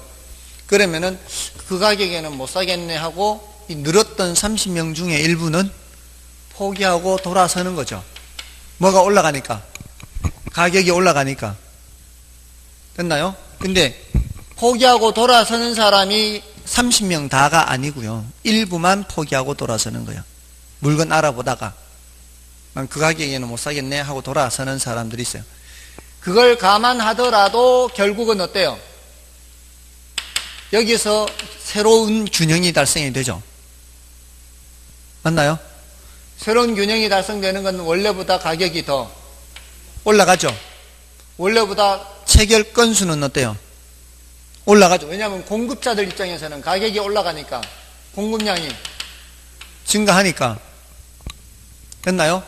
Speaker 1: 그러면은 그 가격에는 못 사겠네 하고 이 늘었던 30명 중에 일부는 포기하고 돌아서는 거죠. 뭐가 올라가니까, 가격이 올라가니까. 됐나요? 근데 포기하고 돌아서는 사람이 30명 다가 아니고요. 일부만 포기하고 돌아서는 거예요. 물건 알아보다가 그 가격에는 못 사겠네 하고 돌아서는 사람들이 있어요. 그걸 감안하더라도 결국은 어때요? 여기서 새로운 균형이 달성이 되죠. 맞나요? 새로운 균형이 달성되는 건 원래보다 가격이 더 올라가죠. 원래보다 체결 건수는 어때요? 올라가죠. 왜냐하면 공급자들 입장에서는 가격이 올라가니까 공급량이 증가하니까. 됐나요?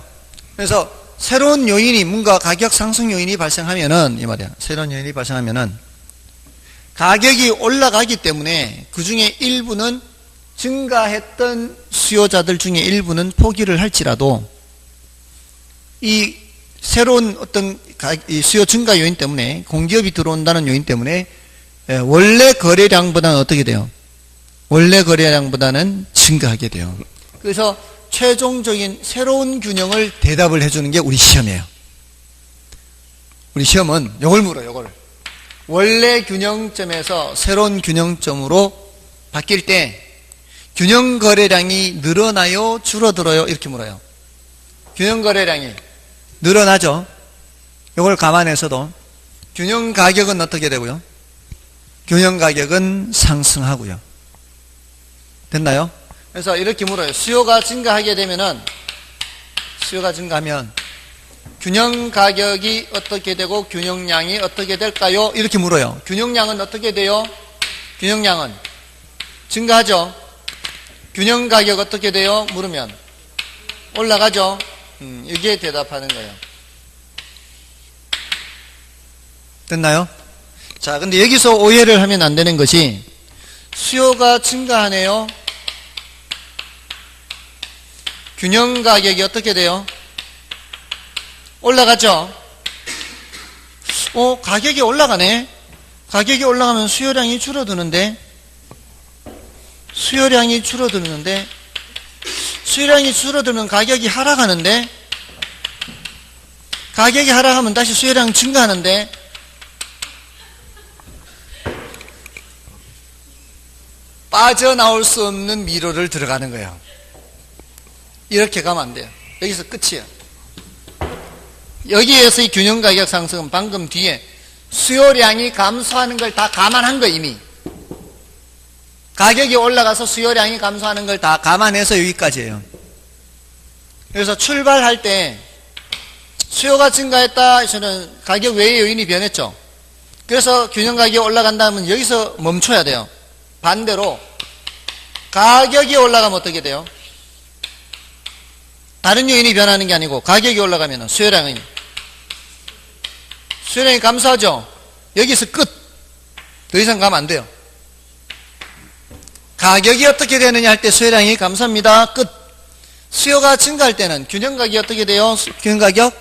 Speaker 1: 그래서 새로운 요인이 뭔가 가격 상승 요인이 발생하면은 이 말이야. 새로운 요인이 발생하면은 가격이 올라가기 때문에 그 중에 일부는 증가했던 수요자들 중에 일부는 포기를 할지라도 이 새로운 어떤 이 수요 증가 요인 때문에 공기업이 들어온다는 요인 때문에 원래 거래량보다는 어떻게 돼요? 원래 거래량보다는 증가하게 돼요. 그래서 최종적인 새로운 균형을 대답을 해주는 게 우리 시험이에요. 우리 시험은 이걸 물어요. 이걸 원래 균형점에서 새로운 균형점으로 바뀔 때 균형 거래량이 늘어나요? 줄어들어요? 이렇게 물어요. 균형 거래량이 늘어나죠. 이걸 감안해서도 균형 가격은 어떻게 되고요? 균형 가격은 상승하고요. 됐나요? 그래서 이렇게 물어요. 수요가 증가하게 되면은, 수요가 증가하면 균형 가격이 어떻게 되고 균형량이 어떻게 될까요? 이렇게 물어요. 균형량은 어떻게 돼요? 균형량은 증가하죠. 균형 가격 어떻게 돼요? 물으면 올라가죠. 이게 대답하는 거예요. 됐나요? 자, 근데 여기서 오해를 하면 안 되는 것이 수요가 증가하네요. 균형 가격이 어떻게 돼요? 올라가죠. 가격이 올라가네. 가격이 올라가면 수요량이 줄어드는데, 수요량이 줄어들면 가격이 하락하는데, 가격이 하락하면 다시 수요량 증가하는데 빠져나올 수 없는 미로를 들어가는 거예요. 이렇게 가면 안 돼요. 여기서 끝이에요. 여기에서의 균형가격 상승은 방금 뒤에 수요량이 감소하는 걸 다 감안한 거 이미. 가격이 올라가서 수요량이 감소하는 걸 다 감안해서 여기까지예요. 그래서 출발할 때 수요가 증가했다, 저는 가격 외의 요인이 변했죠. 그래서 균형가격이 올라간다면 여기서 멈춰야 돼요. 반대로 가격이 올라가면 어떻게 돼요? 다른 요인이 변하는 게 아니고 가격이 올라가면 수요량이 감소하죠. 여기서 끝. 더 이상 가면 안 돼요. 가격이 어떻게 되느냐 할 때 수요량이 감소합니다. 끝. 수요가 증가할 때는 균형가격이 어떻게 돼요? 균형가격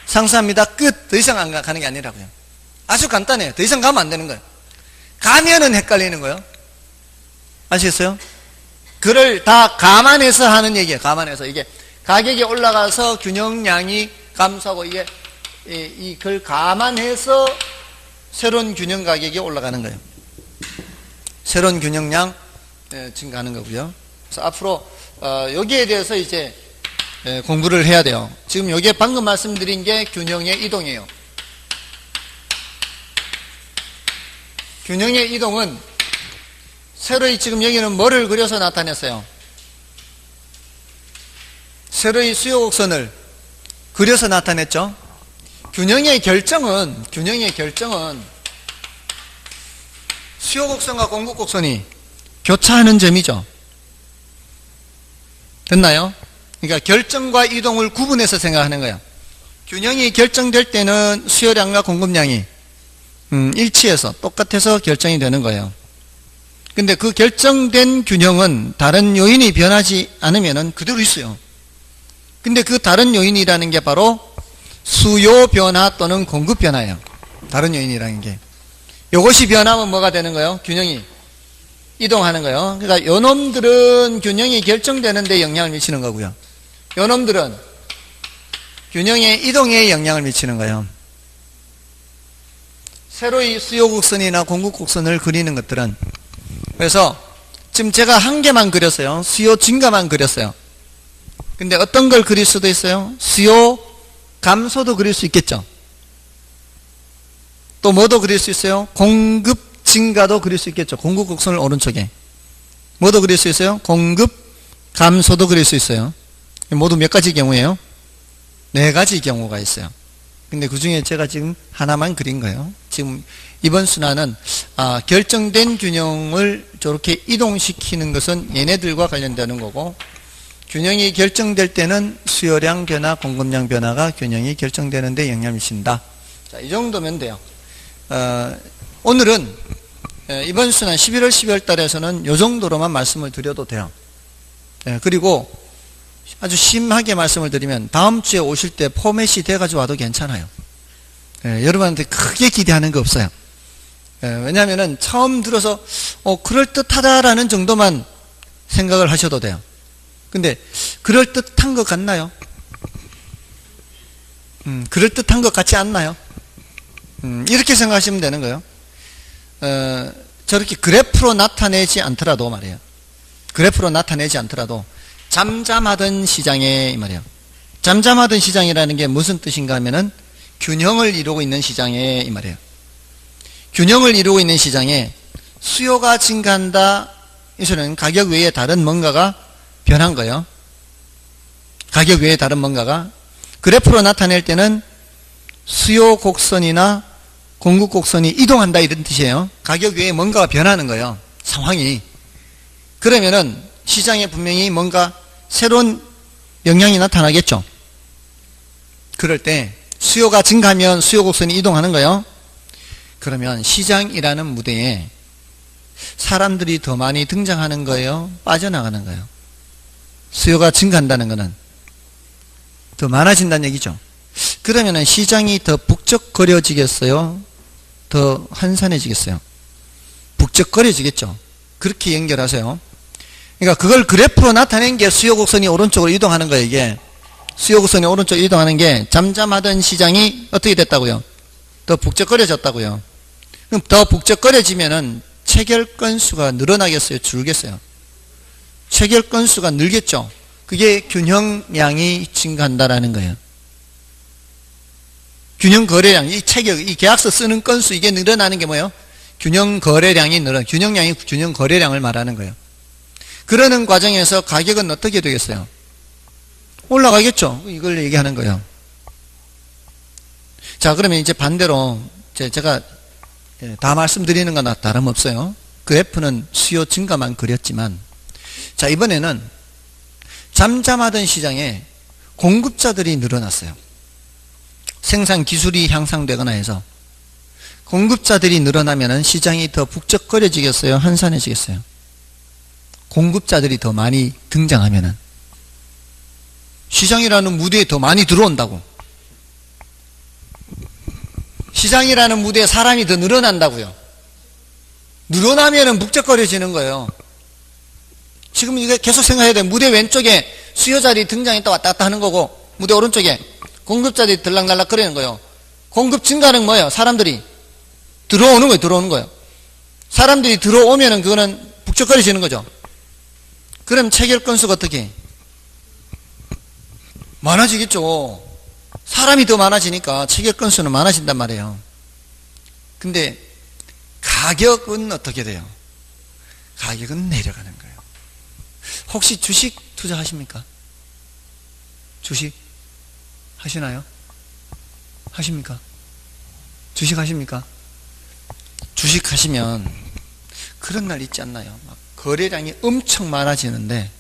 Speaker 1: 상승합니다. 끝. 더 이상 안 가는 게 아니라고요. 아주 간단해요. 더 이상 가면 안 되는 거예요. 가면은 헷갈리는 거예요. 아시겠어요? 그걸 다 감안해서 하는 얘기예요. 감안해서. 이게 가격이 올라가서 균형량이 감소하고 이게 그걸 감안해서 새로운 균형 가격이 올라가는 거예요. 새로운 균형량 증가하는 거고요. 그래서 앞으로 여기에 대해서 이제 공부를 해야 돼요. 지금 여기에 방금 말씀드린 게 균형의 이동이에요. 균형의 이동은 세로의 지금 여기는 뭐를 그려서 나타냈어요? 세로의 수요 곡선을 그려서 나타냈죠. 균형의 결정은 수요 곡선과 공급 곡선이 교차하는 점이죠. 됐나요? 그러니까 결정과 이동을 구분해서 생각하는 거예요. 균형이 결정될 때는 수요량과 공급량이 일치해서 똑같아서 결정이 되는 거예요. 근데 그 결정된 균형은 다른 요인이 변하지 않으면 그대로 있어요. 근데 그 다른 요인이라는 게 바로 수요 변화 또는 공급 변화예요. 다른 요인이라는 게. 이것이 변하면 뭐가 되는 거예요? 균형이 이동하는 거예요. 그러니까 요놈들은 균형이 결정되는 데 영향을 미치는 거고요. 요놈들은 균형의 이동에 영향을 미치는 거예요. 세로의 수요 곡선이나 공급 곡선을 그리는 것들은, 그래서 지금 제가 한 개만 그렸어요. 수요 증가만 그렸어요. 근데 어떤 걸 그릴 수도 있어요? 수요 감소도 그릴 수 있겠죠. 또 뭐도 그릴 수 있어요? 공급 증가도 그릴 수 있겠죠. 공급 곡선을 오른쪽에. 뭐도 그릴 수 있어요? 공급 감소도 그릴 수 있어요. 모두 몇 가지 경우예요? 4가지 경우가 있어요. 근데 그 중에 제가 지금 하나만 그린 거예요. 지금 이번 순환은 결정된 균형을 저렇게 이동시키는 것은 얘네들과 관련되는 거고, 균형이 결정될 때는 수요량 변화, 공급량 변화가 균형이 결정되는 데 영향을 미친다. 자, 이 정도면 돼요. 오늘은 이번 순환 11월 12월 달에서는 이 정도로만 말씀을 드려도 돼요. 그리고 아주 심하게 말씀을 드리면 다음 주에 오실 때 포맷이 돼가지고 와도 괜찮아요. 여러분한테 크게 기대하는 거 없어요. 왜냐하면 처음 들어서 그럴듯하다라는 정도만 생각을 하셔도 돼요. 근데 그럴듯한 것 같나요? 그럴듯한 것 같지 않나요? 이렇게 생각하시면 되는 거예요. 저렇게 그래프로 나타내지 않더라도 말이에요. 그래프로 나타내지 않더라도 잠잠하던 시장에 이 말이에요. 잠잠하던 시장이라는 게 무슨 뜻인가 하면은 균형을 이루고 있는 시장에 이 말이에요. 균형을 이루고 있는 시장에 수요가 증가한다. 이 소리는 가격 외에 다른 뭔가가 변한 거예요. 가격 외에 다른 뭔가가. 그래프로 나타낼 때는 수요 곡선이나 공급 곡선이 이동한다 이런 뜻이에요. 가격 외에 뭔가가 변하는 거예요. 상황이. 그러면은 시장에 분명히 뭔가 새로운 영향이 나타나겠죠. 그럴 때 수요가 증가하면 수요 곡선이 이동하는 거예요. 그러면 시장이라는 무대에 사람들이 더 많이 등장하는 거예요? 빠져나가는 거예요? 수요가 증가한다는 것은 더 많아진다는 얘기죠. 그러면 시장이 더 북적거려지겠어요? 더 한산해지겠어요? 북적거려지겠죠. 그렇게 연결하세요. 그러니까 그걸 그래프로 나타낸 게 수요 곡선이 오른쪽으로 이동하는 거예요. 이게 수요 곡선이 오른쪽 이동하는 게 잠잠하던 시장이 어떻게 됐다고요? 더 북적거려졌다고요. 그럼 더 북적거려지면은 체결 건수가 늘어나겠어요? 줄겠어요? 체결 건수가 늘겠죠? 그게 균형량이 증가한다라는 거예요. 균형 거래량, 이 체결, 이 계약서 쓰는 건수, 이게 늘어나는 게 뭐예요? 균형 거래량이 균형량이 균형 거래량을 말하는 거예요. 그러는 과정에서 가격은 어떻게 되겠어요? 올라가겠죠? 이걸 얘기하는 거예요. 자, 그러면 이제 반대로, 제가 다 말씀드리는 거나 다름없어요. 그래프는 수요 증가만 그렸지만, 자, 이번에는 잠잠하던 시장에 공급자들이 늘어났어요. 생산 기술이 향상되거나 해서 공급자들이 늘어나면 시장이 더 북적거려지겠어요? 한산해지겠어요? 공급자들이 더 많이 등장하면은 시장이라는 무대에 더 많이 들어온다고. 시장이라는 무대에 사람이 더 늘어난다고요. 늘어나면은 북적거려지는 거예요. 지금 이거 계속 생각해야 돼요. 무대 왼쪽에 수요자들이 등장했다 왔다 갔다 하는 거고, 무대 오른쪽에 공급자들이 들락날락 거리는 거예요. 공급 증가는 뭐예요? 사람들이 들어오는 거예요. 들어오는 거예요. 사람들이 들어오면은 그거는 북적거려지는 거죠. 그럼 체결 건수가 어떻게? 많아지겠죠. 사람이 더 많아지니까 체결 건수는 많아진단 말이에요. 근데 가격은 어떻게 돼요? 가격은 내려가는 거예요. 혹시 주식 투자하십니까? 주식 하시나요? 하십니까? 주식 하십니까? 주식 하시면 그런 날 있지 않나요? 막 거래량이 엄청 많아지는데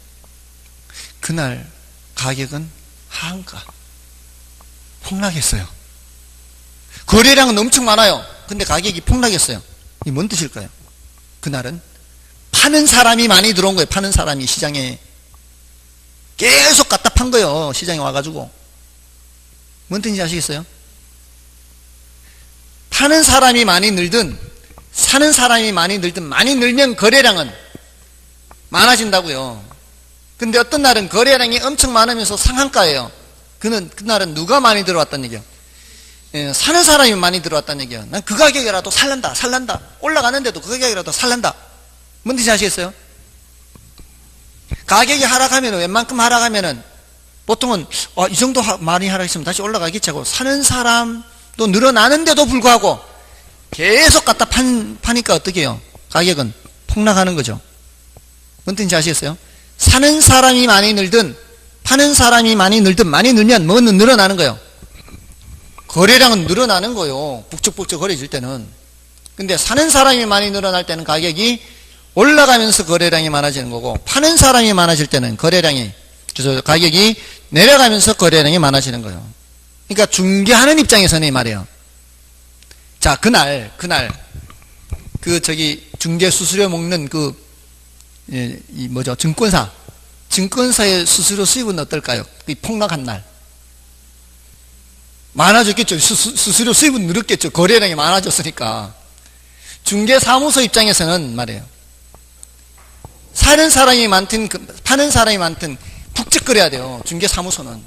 Speaker 1: 그날 가격은 하한가 폭락했어요. 거래량은 엄청 많아요. 근데 가격이 폭락했어요. 이게 뭔 뜻일까요? 그날은 파는 사람이 많이 들어온 거예요. 파는 사람이 시장에 계속 갖다 판 거예요. 시장에 와가지고. 뭔 뜻인지 아시겠어요? 파는 사람이 많이 늘든 사는 사람이 많이 늘든 많이 늘면 거래량은 많아진다고요. 근데 어떤 날은 거래량이 엄청 많으면서 상한가예요. 그날은 누가 많이 들어왔다는 얘기예요? 사는 사람이 많이 들어왔다는 얘기예요. 난 그 가격이라도 살란다. 올라가는데도 그 가격이라도 살란다. 뭔 뜻인지 아시겠어요? 가격이 하락하면 웬만큼 하락하면은 보통은 이 정도 많이 하락했으면 다시 올라가겠지 하고 사는 사람도 늘어나는데도 불구하고 계속 갖다 파니까 어떻게 해요? 가격은 폭락하는 거죠. 뭔 뜻인지 아시겠어요? 사는 사람이 많이 늘든 파는 사람이 많이 늘면 뭐는 늘어나는 거예요? 거래량은 늘어나는 거예요. 북적북적 거래질 때는. 근데 사는 사람이 많이 늘어날 때는 가격이 올라가면서 거래량이 많아지는 거고, 파는 사람이 많아질 때는 가격이 내려가면서 거래량이 많아지는 거예요. 그러니까 중개하는 입장에서는 이 말이에요. 자, 그날 중개 수수료 먹는 증권사의 수수료 수입은 어떨까요? 폭락한 날 많아졌겠죠. 수수료 수입은 늘었겠죠. 거래량이 많아졌으니까. 중개사무소 입장에서는 말이에요. 사는 사람이 많든 파는 사람이 많든 북적거려야 돼요. 중개사무소는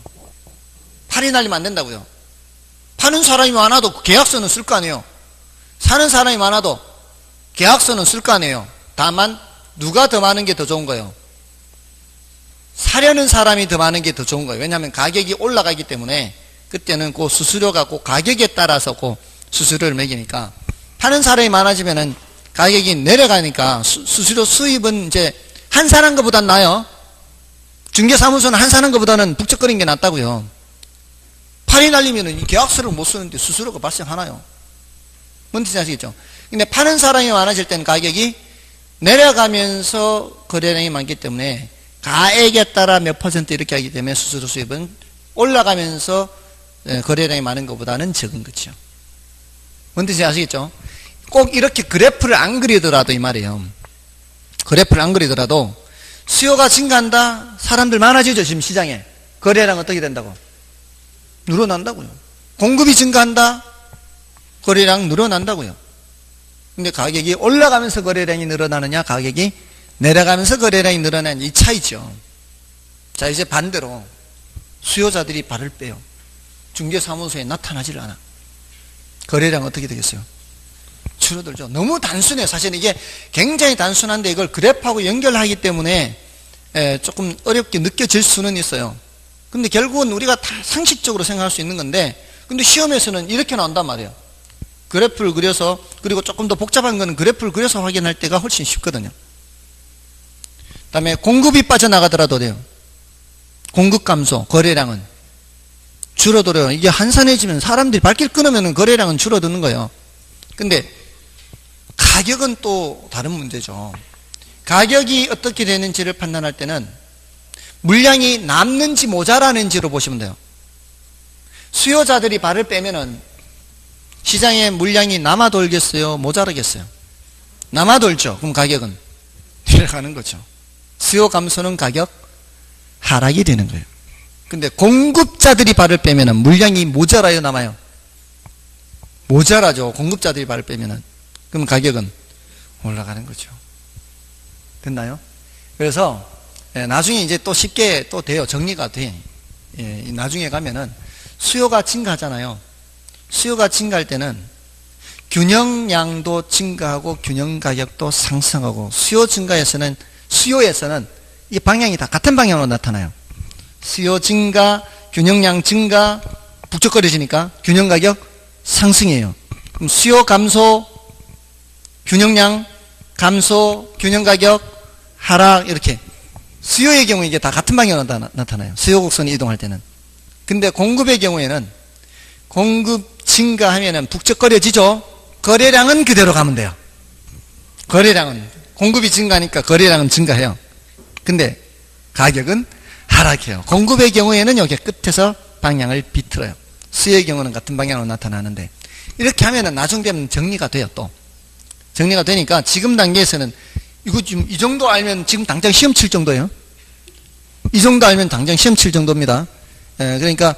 Speaker 1: 팔이 날리면 안 된다고요. 파는 사람이 많아도 계약서는 쓸 거 아니에요. 사는 사람이 많아도 계약서는 쓸 거 아니에요. 다만 누가 더 많은 게 더 좋은 거예요? 사려는 사람이 더 많은 게 더 좋은 거예요. 왜냐하면 가격이 올라가기 때문에 그때는 그 수수료가 그 가격에 따라서 그 수수료를 매기니까, 파는 사람이 많아지면은 가격이 내려가니까 수수료 수입은 이제 한산한 것보단 나아요. 중개사무소는 한산한 것보다는 북적거리는 게 낫다고요. 팔이 날리면은 이 계약서를 못 쓰는데 수수료가 발생하나요? 뭔 뜻인지 아시겠죠? 근데 파는 사람이 많아질 때는 가격이 내려가면서 거래량이 많기 때문에 가액에 따라 몇 퍼센트 이렇게 하기 때문에 수수료 수입은 올라가면서 거래량이 많은 것보다는 적은 거죠. 뭔 뜻인지 아시겠죠? 꼭 이렇게 그래프를 안 그리더라도 이 말이에요. 그래프를 안 그리더라도 수요가 증가한다. 사람들 많아지죠. 지금 시장에. 거래량 어떻게 된다고? 늘어난다고요. 공급이 증가한다. 거래량 늘어난다고요. 근데 가격이 올라가면서 거래량이 늘어나느냐, 가격이 내려가면서 거래량이 늘어나느냐, 이 차이죠. 자, 이제 반대로 수요자들이 발을 빼요. 중개사무소에 나타나질 않아. 거래량 어떻게 되겠어요? 줄어들죠. 너무 단순해요. 사실은 이게 굉장히 단순한데 이걸 그래프하고 연결하기 때문에 조금 어렵게 느껴질 수는 있어요. 근데 결국은 우리가 다 상식적으로 생각할 수 있는 건데, 근데 시험에서는 이렇게 나온단 말이에요. 그래프를 그려서, 그리고 조금 더 복잡한 거는 그래프를 그려서 확인할 때가 훨씬 쉽거든요. 그 다음에 공급이 빠져나가더라도 돼요. 공급 감소, 거래량은 줄어들어요. 이게 한산해지면 사람들이 발길 끊으면 거래량은 줄어드는 거예요. 근데 가격은 또 다른 문제죠. 가격이 어떻게 되는지를 판단할 때는 물량이 남는지 모자라는지로 보시면 돼요. 수요자들이 발을 빼면은 시장에 물량이 남아 돌겠어요? 모자라겠어요? 남아 돌죠. 그럼 가격은 내려가는 거죠. 수요 감소는 가격 하락이 되는 거예요. 근데 공급자들이 발을 빼면은 물량이 모자라요, 남아요? 모자라죠. 공급자들이 발을 빼면은. 그럼 가격은 올라가는 거죠. 됐나요? 그래서 나중에 이제 또 쉽게 또 돼요. 정리가 돼. 나중에 가면은 수요가 증가하잖아요. 수요가 증가할 때는 균형량도 증가하고 균형 가격도 상승하고, 수요 증가에서는, 수요에서는 이 방향이 다 같은 방향으로 나타나요. 수요 증가, 균형량 증가, 북적거려지니까 균형 가격 상승이에요. 그럼 수요 감소, 균형량 감소, 균형 가격 하락, 이렇게 수요의 경우 이게 다 같은 방향으로 나타나요. 수요 곡선이 이동할 때는. 근데 공급의 경우에는 공급 증가하면은 북적거려지죠. 거래량은 그대로 가면 돼요. 거래량은, 공급이 증가하니까 거래량은 증가해요. 근데 가격은 하락해요. 공급의 경우에는 여기 끝에서 방향을 비틀어요. 수요의 경우는 같은 방향으로 나타나는데, 이렇게 하면은 나중 되면 정리가 돼요. 또 정리가 되니까 지금 단계에서는 이거 지금 이 정도 알면 지금 당장 시험 칠 정도예요. 이 정도 알면 당장 시험 칠 정도입니다. 그러니까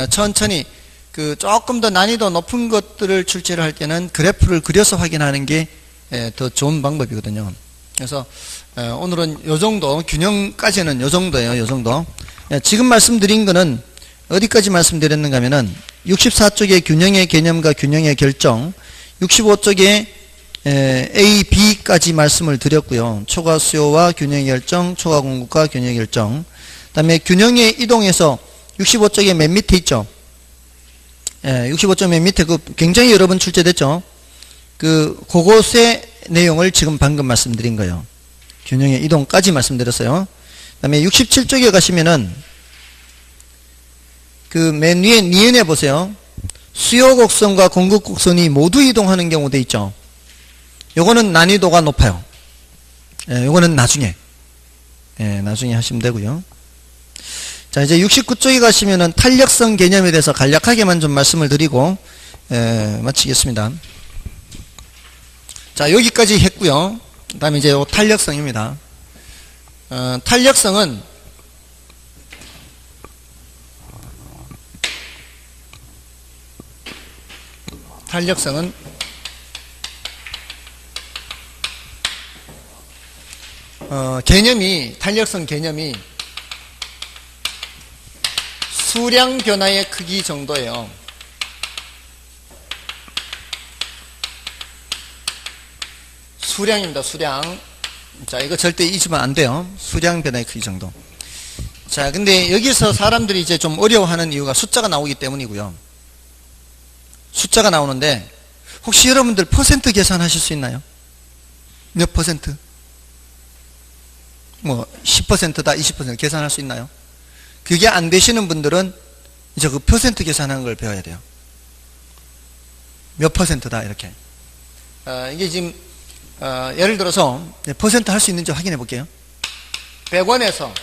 Speaker 1: 천천히 그 조금 더 난이도 높은 것들을 출제를 할 때는 그래프를 그려서 확인하는 게 더 좋은 방법이거든요. 그래서 오늘은 요 정도, 균형까지는 요 정도예요. 요 정도. 지금 말씀드린 거는 어디까지 말씀드렸는가 하면은 64쪽의 균형의 개념과 균형의 결정, 65쪽에 A, B까지 말씀을 드렸고요. 초과 수요와 균형의 결정, 초과 공급과 균형의 결정. 그 다음에 균형의 이동에서 65쪽에 맨 밑에 있죠. 65쪽 맨 밑에 그 굉장히 여러 번 출제됐죠. 그곳의 내용을 지금 방금 말씀드린 거예요. 균형의 이동까지 말씀드렸어요. 그 다음에 67쪽에 가시면은 그 맨 위에 니은에 보세요. 수요 곡선과 공급 곡선이 모두 이동하는 경우도 있죠. 요거는 난이도가 높아요. 요거는 나중에 하시면 되고요. 자, 이제 69쪽에 가시면은 탄력성 개념에 대해서 간략하게만 좀 말씀을 드리고 마치겠습니다. 자, 여기까지 했고요. 그 다음에 이제 요 탄력성입니다. 탄력성은 탄력성 개념이 수량 변화의 크기 정도예요. 수량입니다. 수량. 자, 이거 절대 잊으면 안 돼요. 수량 변화의 크기 정도. 자, 근데 여기서 사람들이 이제 좀 어려워하는 이유가 숫자가 나오기 때문이고요. 숫자가 나오는데 혹시 여러분들 퍼센트 계산하실 수 있나요? 몇 퍼센트? 뭐 10%다 20% 계산할 수 있나요? 그게 안 되시는 분들은 이제 그 퍼센트 계산하는 걸 배워야 돼요. 몇 퍼센트다 이렇게. 이게 지금 예를 들어서 퍼센트 할 수 있는지 확인해 볼게요. 100원에서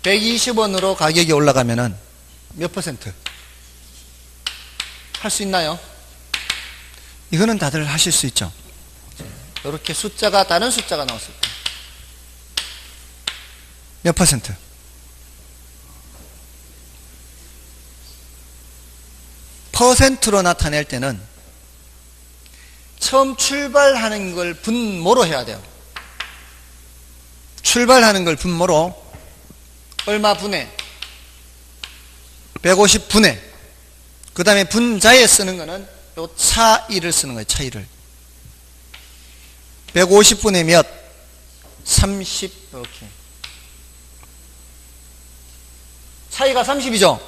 Speaker 1: 120원으로 가격이 올라가면은 몇 퍼센트 할 수 있나요? 이거는 다들 하실 수 있죠. 이렇게 숫자가 다른 숫자가 나왔을 때 몇 퍼센트? 퍼센트로 나타낼 때는 처음 출발하는 걸 분모로 해야 돼요. 출발하는 걸 분모로 얼마 분의 150분의, 그 다음에 분자에 쓰는 거는 요 차이를 쓰는 거예요. 차이를. 150분의 몇? 30, 이렇게. 차이가 30이죠?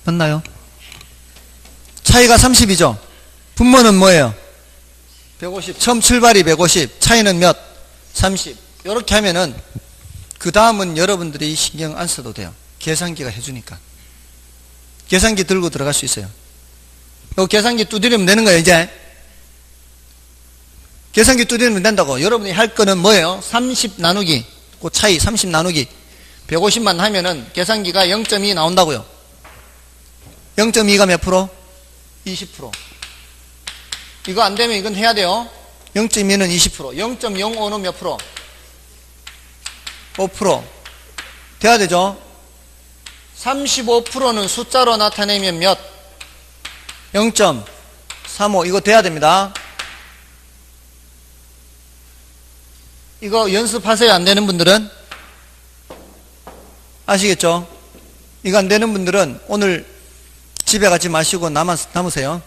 Speaker 1: 맞나요? 차이가 30이죠? 분모는 뭐예요? 150. 처음 출발이 150. 차이는 몇? 30. 이렇게 하면은 그 다음은 여러분들이 신경 안 써도 돼요. 계산기가 해주니까. 계산기 들고 들어갈 수 있어요. 요 계산기 두드리면 되는 거예요, 이제. 계산기 두드리면 된다고. 여러분이 할 거는 뭐예요? 30 나누기. 그 차이 30 나누기. 150만 하면은 계산기가 0.2 나온다고요. 0.2가 몇 프로? 20%. 이거 안 되면 이건 해야 돼요. 0.2는 20%. 0.05는 몇 프로? 5%. 돼야 되죠? 35%는 숫자로 나타내면 몇? 0.35. 이거 돼야 됩니다. 이거 연습하세요. 안 되는 분들은? 아시겠죠? 이거 안 되는 분들은 오늘 집에 가지 마시고 남으세요.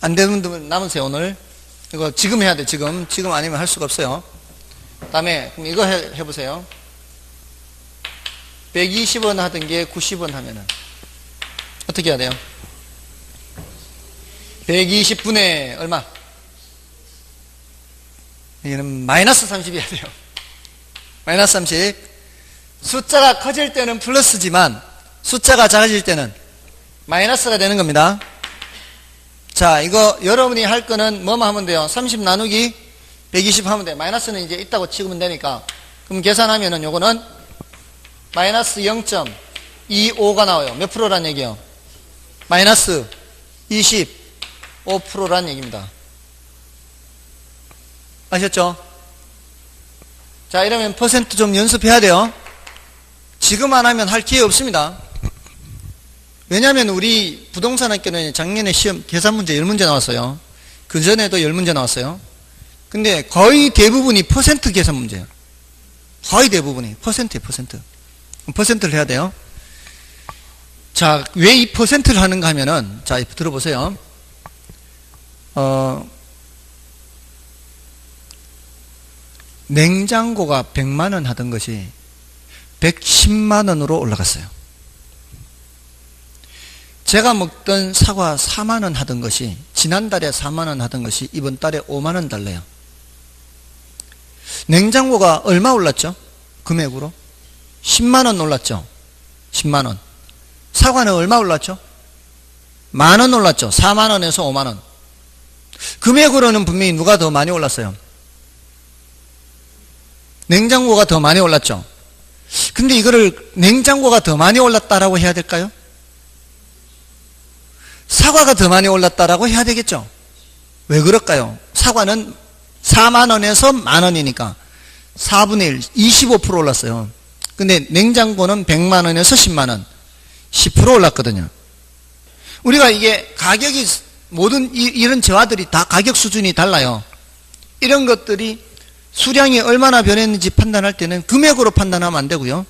Speaker 1: 안 되는 분들은 남으세요, 오늘. 이거 지금 해야 돼, 지금. 지금 아니면 할 수가 없어요. 그 다음에, 그럼 이거 해보세요. 120원 하던 게 90원 하면은. 어떻게 해야 돼요? 120분의 얼마? 이거는 마이너스 30이어야 돼요. 마이너스 30. 숫자가 커질 때는 플러스지만 숫자가 작아질 때는 마이너스가 되는 겁니다. 자, 이거 여러분이 할 거는 뭐만 하면 돼요? 30 나누기 120 하면 돼요. 마이너스는 이제 있다고 치면 되니까. 그럼 계산하면은 요거는 마이너스 0.25가 나와요. 몇 프로란 얘기예요? 마이너스 25%란 얘기입니다. 아셨죠? 자, 이러면 퍼센트 좀 연습해야 돼요. 지금 안 하면 할 기회 없습니다. 왜냐하면 우리 부동산 학교는 작년에 시험 계산 문제 10문제 나왔어요. 그 전에도 10문제 나왔어요. 근데 거의 대부분이 퍼센트 계산 문제예요. 거의 대부분이 퍼센트예요. 퍼센트를 해야 돼요. 자, 왜 이 퍼센트를 하는가 하면은, 자, 들어보세요. 냉장고가 100만원 하던 것이 110만원으로 올라갔어요. 제가 먹던 사과 4만원 하던 것이, 지난달에 4만원 하던 것이 이번 달에 5만원 달래요. 냉장고가 얼마 올랐죠? 금액으로? 10만원 올랐죠? 10만원. 사과는 얼마 올랐죠? 만원 올랐죠? 4만원에서 5만원. 금액으로는 분명히 누가 더 많이 올랐어요? 냉장고가 더 많이 올랐죠? 근데 이거를 냉장고가 더 많이 올랐다라고 해야 될까요? 사과가 더 많이 올랐다라고 해야 되겠죠? 왜 그럴까요? 사과는 4만원에서 만원이니까 4분의 1, 25% 올랐어요. 근데 냉장고는 100만원에서 10만원, 10% 올랐거든요. 우리가 이게 가격이, 모든 이런 재화들이 다 가격 수준이 달라요. 이런 것들이 수량이 얼마나 변했는지 판단할 때는 금액으로 판단하면 안 되고요.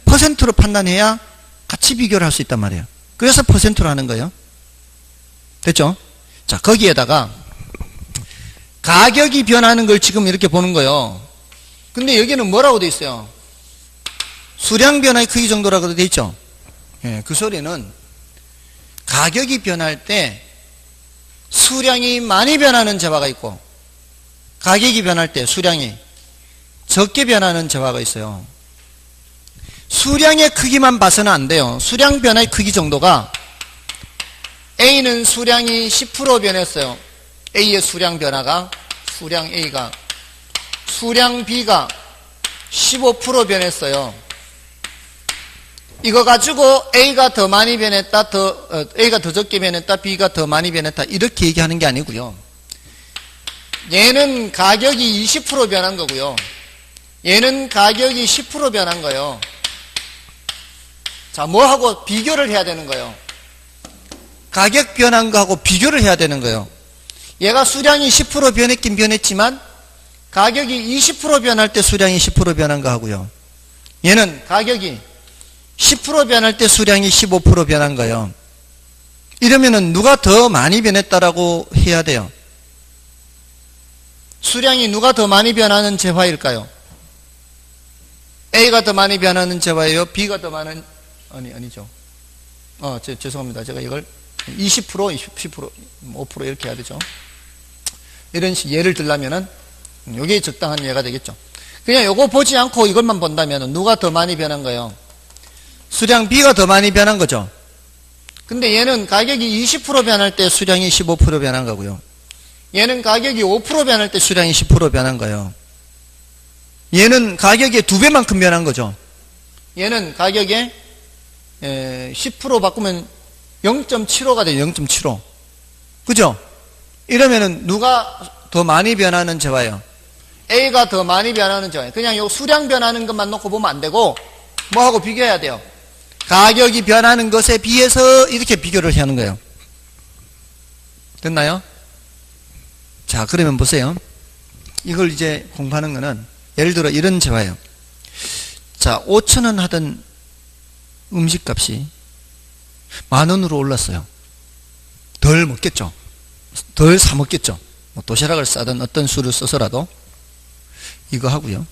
Speaker 1: 퍼센트로 판단해야 같이 비교를 할 수 있단 말이에요. 그래서 퍼센트로 하는 거예요. 됐죠? 자, 거기에다가 가격이 변하는 걸 지금 이렇게 보는 거예요. 근데 여기는 뭐라고 돼 있어요? 수량 변화의 크기 정도라고 돼 있죠? 그 소리는 가격이 변할 때 수량이 많이 변하는 재화가 있고, 가격이 변할 때 수량이 적게 변하는 재화가 있어요. 수량의 크기만 봐서는 안 돼요. 수량 변화의 크기 정도가, A는 수량이 10% 변했어요. A의 수량 변화가, 수량 A가, 수량 B가 15% 변했어요. 이거 가지고 A가 더 많이 변했다, A가 더 적게 변했다, B가 더 많이 변했다, 이렇게 얘기하는 게 아니고요. 얘는 가격이 20% 변한 거고요. 얘는 가격이 10% 변한 거예요. 자, 뭐하고 비교를 해야 되는 거예요? 가격 변한 거하고 비교를 해야 되는 거예요. 얘가 수량이 10% 변했긴 변했지만 가격이 20% 변할 때 수량이 10% 변한 거 하고요. 얘는 가격이 10% 변할 때 수량이 15% 변한 거예요. 이러면은 누가 더 많이 변했다라고 해야 돼요? 수량이 누가 더 많이 변하는 재화일까요? A가 더 많이 변하는 재화예요? B가 더 많은, 아니죠. 죄송합니다. 제가 이걸 20%, 10%, 5% 이렇게 해야 되죠. 이런 식 예를 들려면은, 이게 적당한 예가 되겠죠. 그냥 요거 보지 않고 이것만 본다면 누가 더 많이 변한 거예요? 수량 B가 더 많이 변한 거죠. 근데 얘는 가격이 20% 변할 때 수량이 15% 변한 거고요. 얘는 가격이 5% 변할 때 수량이 10% 변한 거예요. 얘는 가격의 2배만큼 변한 거죠. 얘는 가격에 10% 바꾸면 0.75가 돼요. 0.75. 그죠? 이러면은 누가 더 많이 변하는 재화예요? A가 더 많이 변하는 재화예요. 그냥 요 수량 변하는 것만 놓고 보면 안 되고 뭐하고 비교해야 돼요? 가격이 변하는 것에 비해서 이렇게 비교를 하는 거예요. 됐나요? 자, 그러면 보세요. 이걸 이제 공부하는 거는 예를 들어 이런 재화예요. 자, 5,000원 하던 음식값이 10,000원으로 올랐어요. 덜 먹겠죠. 덜 사 먹겠죠. 뭐 도시락을 싸든 어떤 수를 써서라도 이거 하고요.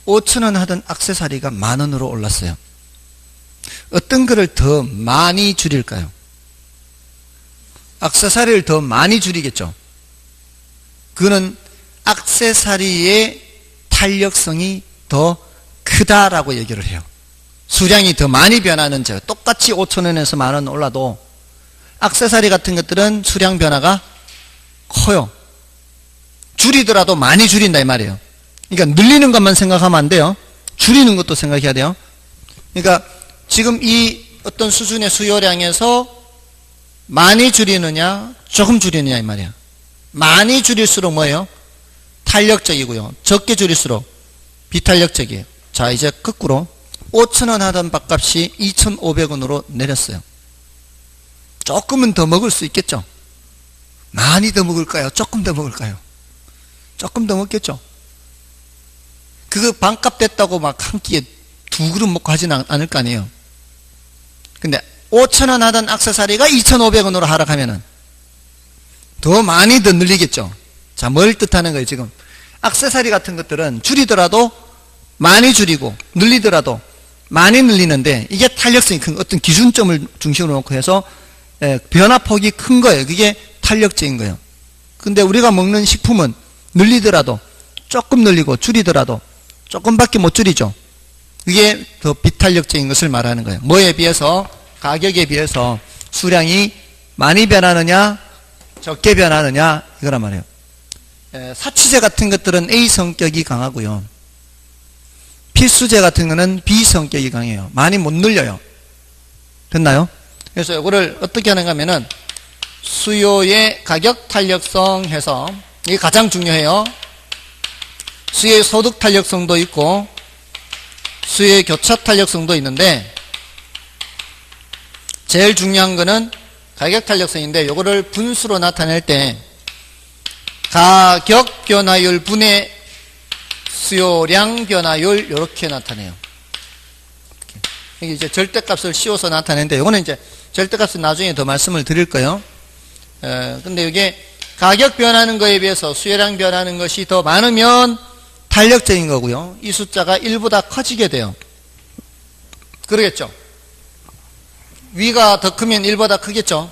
Speaker 1: 5,000원 하던 액세서리가 10,000원으로 올랐어요. 어떤 거를 더 많이 줄일까요? 액세서리를 더 많이 줄이겠죠. 그거는 액세서리의 탄력성이 더 크다라고 얘기를 해요. 수량이 더 많이 변하는 재 똑같이 5,000원에서 10,000원 올라도 액세서리 같은 것들은 수량 변화가 커요. 줄이더라도 많이 줄인다 이 말이에요. 그러니까 늘리는 것만 생각하면 안 돼요. 줄이는 것도 생각해야 돼요. 그러니까 지금 이 어떤 수준의 수요량에서 많이 줄이느냐 조금 줄이느냐 이 말이야. 많이 줄일수록 뭐예요? 탄력적이고요. 적게 줄일수록 비탄력적이에요. 자, 이제 거꾸로 5,000원 하던 밥값이 2,500원으로 내렸어요. 조금은 더 먹을 수 있겠죠? 많이 더 먹을까요? 조금 더 먹을까요? 조금 더 먹겠죠? 그거 반값 됐다고 막 한 끼에 2그릇 먹고 하지는 않을 거 아니에요. 근데 5,000원 하던 액세서리가 2,500원으로 하락하면은 더 많이 더 늘리겠죠. 자, 뭘 뜻하는 거예요, 지금? 액세서리 같은 것들은 줄이더라도 많이 줄이고 늘리더라도 많이 늘리는데 이게 탄력성이 큰 어떤 기준점을 중심으로 놓고 해서 변화폭이 큰 거예요. 그게 탄력적인 거예요. 근데 우리가 먹는 식품은 늘리더라도 조금 늘리고 줄이더라도 조금밖에 못 줄이죠. 그게 더 비탄력적인 것을 말하는 거예요. 뭐에 비해서? 가격에 비해서 수량이 많이 변하느냐 적게 변하느냐 이거란 말이에요. 사치제 같은 것들은 A 성격이 강하고요. 필수제 같은 거는 B 성격이 강해요. 많이 못 늘려요. 됐나요? 그래서 이거를 어떻게 하는가 하면은 수요의 가격 탄력성 해서 이게 가장 중요해요. 수요의 소득 탄력성도 있고 수요의 교차 탄력성도 있는데 제일 중요한 거는 가격 탄력성인데 이거를 분수로 나타낼 때 가격 변화율 분의 수요량 변화율 이렇게 나타내요. 이게 이제 절대값을 씌워서 나타내는데 이거는 이제 절대값은 나중에 더 말씀을 드릴 거예요. 근데 이게 가격 변하는 거에 비해서 수요량 변하는 것이 더 많으면 탄력적인 거고요. 이 숫자가 1보다 커지게 돼요. 그러겠죠? 위가 더 크면 1보다 크겠죠?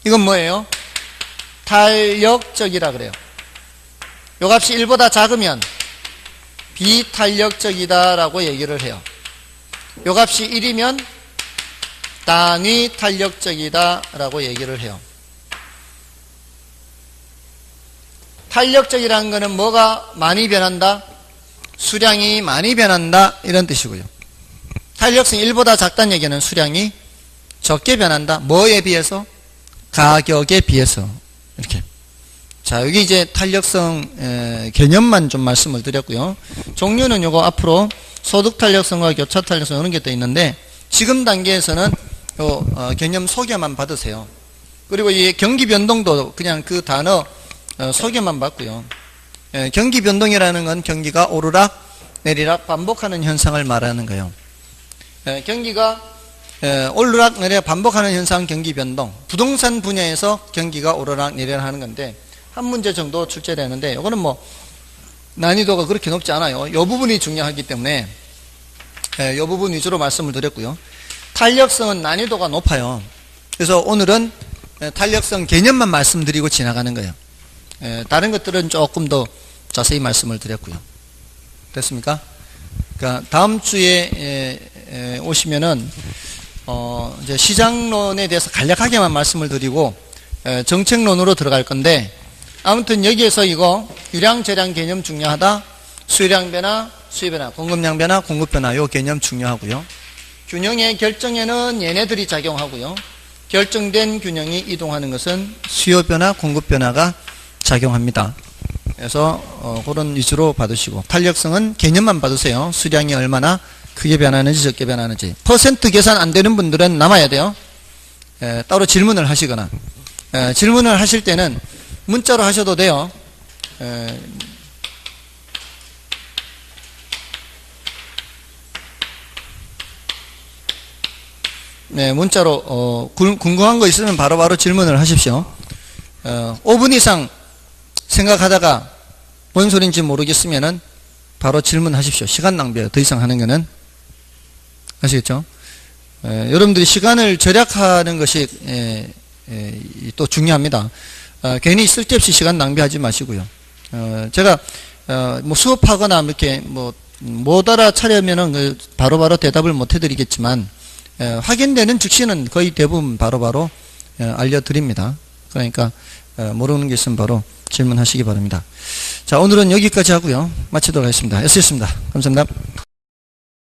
Speaker 1: 이건 뭐예요? 탄력적이라 그래요. 요 값이 1보다 작으면 비탄력적이다라고 얘기를 해요. 요 값이 1이면 단위 탄력적이다라고 얘기를 해요. 탄력적이라는 것은 뭐가 많이 변한다? 수량이 많이 변한다 이런 뜻이고요. 탄력성이 1보다 작다는 얘기는 수량이 적게 변한다. 뭐에 비해서? 가격에 비해서. 이렇게. 자, 여기 이제 탄력성 개념만 좀 말씀을 드렸고요. 종류는 요거 앞으로 소득 탄력성과 교차 탄력성 이런 게 또 있는데 지금 단계에서는 요 개념 소개만 받으세요. 그리고 이 경기 변동도 그냥 그 단어 소개만 받고요. 경기 변동이라는 건 경기가 오르락 내리락 반복하는 현상을 말하는 거예요. 경기가 오르락내리락 반복하는 현상 경기 변동, 부동산 분야에서 경기가 오르락내리락 하는 건데 한 문제 정도 출제되는데 이거는 뭐 난이도가 그렇게 높지 않아요. 이 부분이 중요하기 때문에 이 부분 위주로 말씀을 드렸고요. 탄력성은 난이도가 높아요. 그래서 오늘은 탄력성 개념만 말씀드리고 지나가는 거예요. 다른 것들은 조금 더 자세히 말씀을 드렸고요. 됐습니까? 그러니까 다음 주에 오시면은 이제 시장론에 대해서 간략하게만 말씀을 드리고 정책론으로 들어갈 건데, 아무튼 여기에서 이거 유량 재량 개념 중요하다, 수요량 변화, 수요 변화, 공급량 변화, 공급 변화 요 개념 중요하고요. 균형의 결정에는 얘네들이 작용하고요. 결정된 균형이 이동하는 것은 수요 변화, 공급 변화가 작용합니다. 그래서 그런 위주로 받으시고, 탄력성은 개념만 받으세요. 수량이 얼마나 크게 변하는지 적게 변하는지. 퍼센트 계산 안 되는 분들은 남아야 돼요. 따로 질문을 하시거나, 질문을 하실 때는 문자로 하셔도 돼요. 네, 문자로 궁금한 거 있으면 바로바로 질문을 하십시오. 5분 이상 생각하다가 뭔 소린지 모르겠으면은 바로 질문하십시오. 시간 낭비예요. 더 이상 하는 거는. 아시겠죠? 여러분들이 시간을 절약하는 것이 또 중요합니다. 괜히 쓸데없이 시간 낭비하지 마시고요. 제가 뭐 수업하거나 이렇게 뭐 못 알아차려면은 바로바로 대답을 못 해드리겠지만, 확인되는 즉시는 거의 대부분 바로바로 알려드립니다. 그러니까 모르는 게 있으면 바로 질문하시기 바랍니다. 자, 오늘은 여기까지 하고요. 마치도록 하겠습니다. S였습니다. 감사합니다.